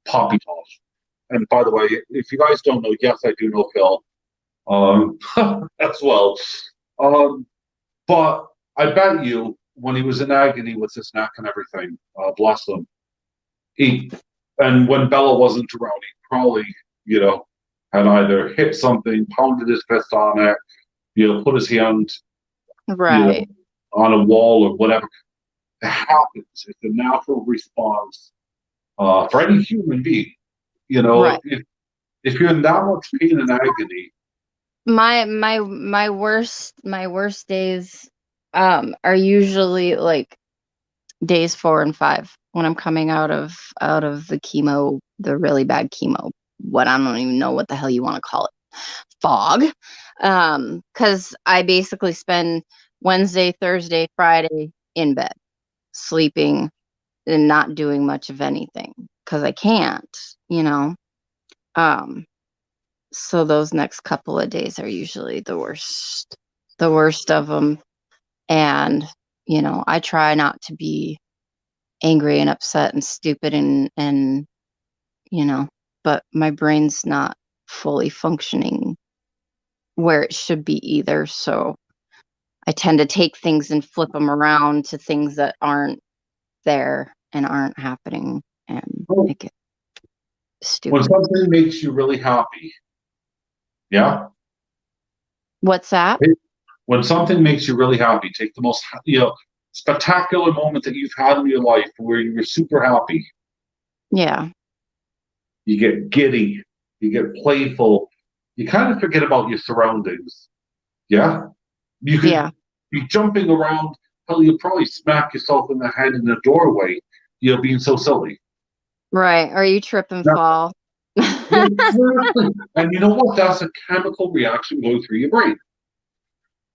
Speaker 1: poppy-toss. And by the way, if you guys don't know, yes, I do know Phil as well. But I bet you when he was in agony with his neck and everything, bless him, and when Bella wasn't around, he probably, had either hit something, pounded his fist on it, put his hand,
Speaker 2: Right.
Speaker 1: on a wall or whatever. It happens. It's a natural response for any human being.
Speaker 2: Right.
Speaker 1: If you're in that much pain and agony,
Speaker 2: My worst days are usually like days 4 and 5 when I'm coming out of the chemo, the really bad chemo. What I don't even know what the hell you want to call it. Fog. Because I basically spend Wednesday, Thursday, Friday in bed, sleeping and not doing much of anything because I can't, you know. Um, so those next couple of days are usually the worst of them. And, I try not to be angry and upset and stupid and, but my brain's not fully functioning where it should be either. So I tend to take things and flip them around to things that aren't there and aren't happening and make it
Speaker 1: when
Speaker 2: stupid.
Speaker 1: something makes you really happy, yeah,
Speaker 2: What's that?
Speaker 1: When something makes you really happy, take the most, spectacular moment that you've had in your life where you were super happy.
Speaker 2: Yeah.
Speaker 1: You get giddy, you get playful, you kind of forget about your surroundings. Yeah? You could
Speaker 2: Yeah.
Speaker 1: be jumping around, hell, you'll probably smack yourself in the head in the doorway, being so silly.
Speaker 2: Right. Or you trip and
Speaker 1: Now,
Speaker 2: fall.
Speaker 1: exactly. And you know what? That's a chemical reaction going through your brain.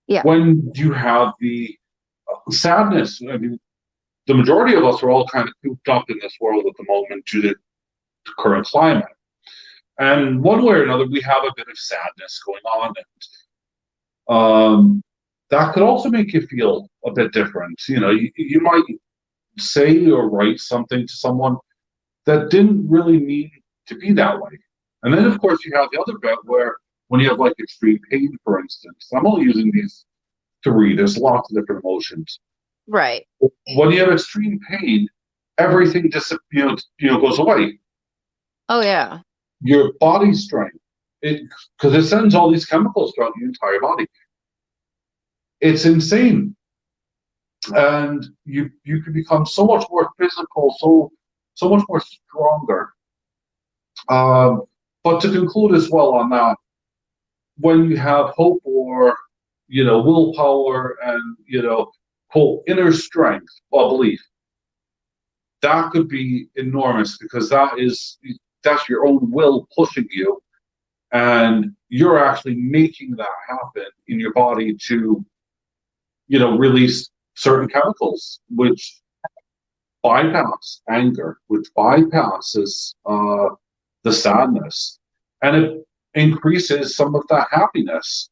Speaker 2: Yeah.
Speaker 1: When you have the sadness, I mean, the majority of us are all kind of cooped up in this world at the moment due to the current climate. And one way or another, we have a bit of sadness going on. And that could also make you feel a bit different. You might say or write something to someone that didn't really mean to be that way. And then, of course, you have the other bit where when you have like extreme pain, for instance, I'm only using these three, there's lots of different emotions.
Speaker 2: Right.
Speaker 1: When you have extreme pain, everything just goes away.
Speaker 2: Oh, yeah.
Speaker 1: Your body strength, because it sends all these chemicals throughout your entire body. It's insane, and you can become so much more physical, so much more stronger. But to conclude as well on that, when you have hope or willpower and quote inner strength or belief, that could be enormous because that's your own will pushing you, and you're actually making that happen in your body to release certain chemicals which bypass anger, which bypasses the sadness, and it increases some of that happiness.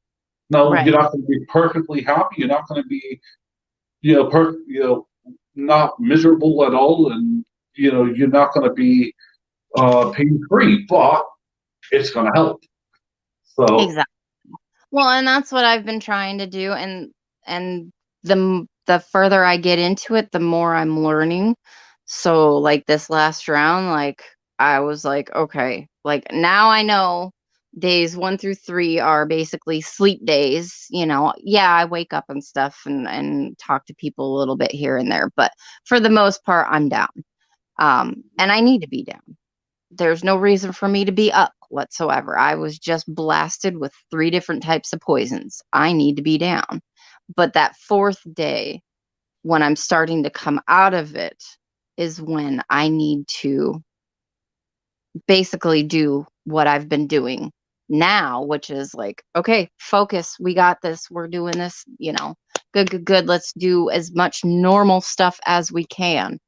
Speaker 1: Now,
Speaker 2: Right.
Speaker 1: you're not going to be perfectly happy. You're not going to be, perfect, not miserable at all, and you're not going to be pain free, but it's going to help. So,
Speaker 2: Exactly. Well, and that's what I've been trying to do, and the further I get into it, the more I'm learning. So, like this last round, like I was like, okay, like now I know days 1 through 3 are basically sleep days. Yeah, I wake up and stuff and talk to people a little bit here and there, but for the most part, I'm down. And I need to be down. There's no reason for me to be up whatsoever. I was just blasted with 3 different types of poisons. I need to be down. But that 4th day, when I'm starting to come out of it, is when I need to basically do what I've been doing now, which is like, okay, focus. We got this. We're doing this, good, good, good. Let's do as much normal stuff as we can.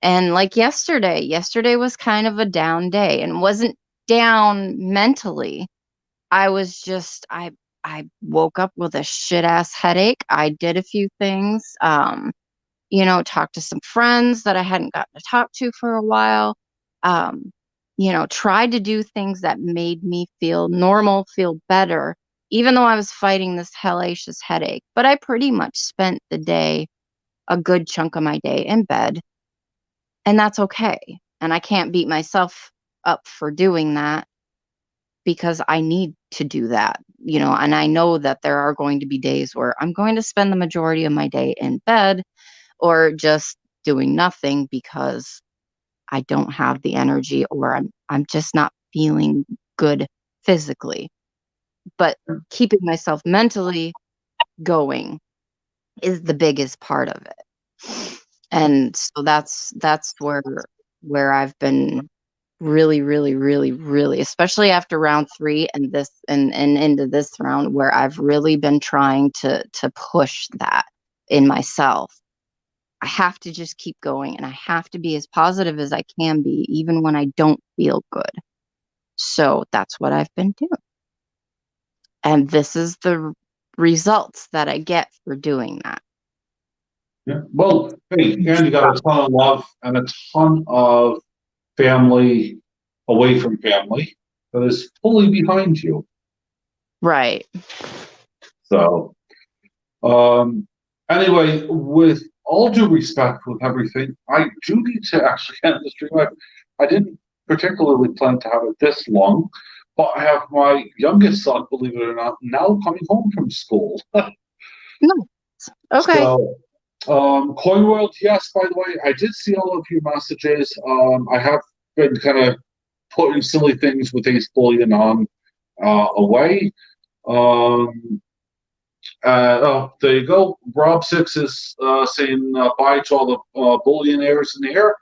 Speaker 2: And like yesterday was kind of a down day and wasn't down mentally. I was just I woke up with a shit ass headache. I did a few things, talked to some friends that I hadn't gotten to talk to for a while. Um, tried to do things that made me feel normal, feel better, even though I was fighting this hellacious headache. But I pretty much spent the day, a good chunk of my day in bed, and that's okay. And I can't beat myself up for doing that because I need to do that, and I know that there are going to be days where I'm going to spend the majority of my day in bed or just doing nothing because I don't have the energy or I'm just not feeling good physically. But keeping myself mentally going is the biggest part of it. And so that's where I've been really, really, really, really, especially after round 3 and this and into this round where I've really been trying to push that in myself. I have to just keep going and I have to be as positive as I can be even when I don't feel good. So that's what I've been doing. And this is the results that I get for doing that.
Speaker 1: yeah. Well, hey, and you got a ton of love and a ton of family away from family that is fully behind you.
Speaker 2: Right.
Speaker 1: So, anyway, with all due respect with everything, I do need to actually end the stream. I didn't particularly plan to have it this long, but I have my youngest son, believe it or not, now coming home from school.
Speaker 2: Okay.
Speaker 1: So, Coin World, yes, by the way, I did see all of your messages. I have been kind of putting silly things with Ace Bullion on away. Um, oh, there you go. Rob Six is saying bye to all the billionaires in the air.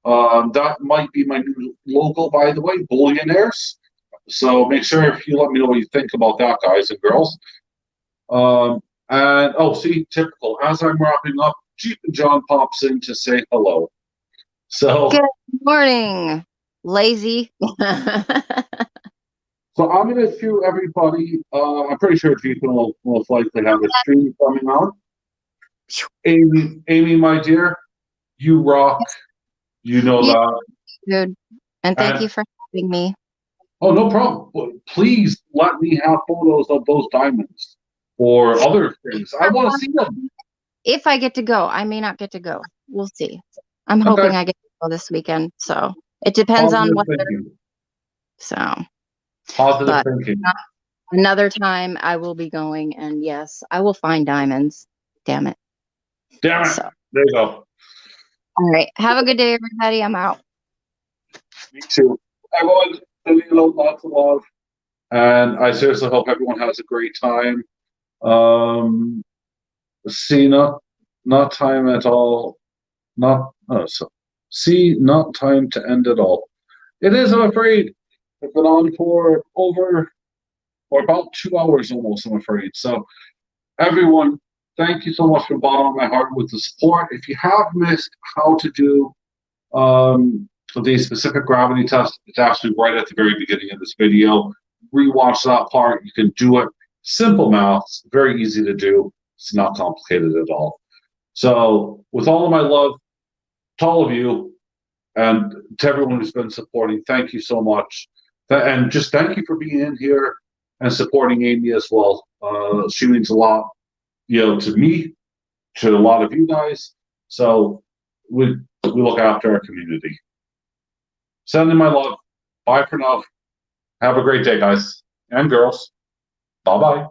Speaker 1: That might be my new logo, by the way, billionaires. So make sure if you let me know what you think about that, guys and girls. And oh, see, typical. As I'm wrapping up, Jeep and John pops in to say hello. So,
Speaker 2: Good morning, lazy.
Speaker 1: so I'm going to shoot everybody. I'm pretty sure Jeep will most likely have a stream coming on. Amy, my dear, you rock. You know
Speaker 2: Yeah,
Speaker 1: that.
Speaker 2: good. And thank you
Speaker 1: And
Speaker 2: for having me.
Speaker 1: oh, no problem. But please let me have photos of those diamonds or other things. I want to see them.
Speaker 2: If I get to go, I may not get to go. We'll see. I'm
Speaker 1: Okay.
Speaker 2: hoping I get to go this weekend. So it depends on
Speaker 1: Positive
Speaker 2: weather.
Speaker 1: thinking.
Speaker 2: So,
Speaker 1: Positive
Speaker 2: but
Speaker 1: thinking.
Speaker 2: another time I will be going, and yes, I will find diamonds. Damn it.
Speaker 1: Damn it.
Speaker 2: So,
Speaker 1: There you go.
Speaker 2: all right. Have a good day, everybody. I'm out.
Speaker 1: Me too. Everyone, sending you lots of love. And I seriously hope everyone has a great time. See, not time at all. Not so. See, not time to end at all. It is, I'm afraid. I've been on for over or about 2 hours almost, I'm afraid. So everyone, thank you so much from the bottom of my heart with the support. If you have missed how to do the specific gravity test, it's actually right at the very beginning of this video. Rewatch that part. You can do it. Simple math, very easy to do. It's not complicated at all. So, with all of my love to all of you and to everyone who's been supporting, thank you so much. And just thank you for being in here and supporting Amy as well. She means a lot, to me, to a lot of you guys. So we look after our community. Sending my love. Bye for now. Have a great day, guys and girls. Bye bye.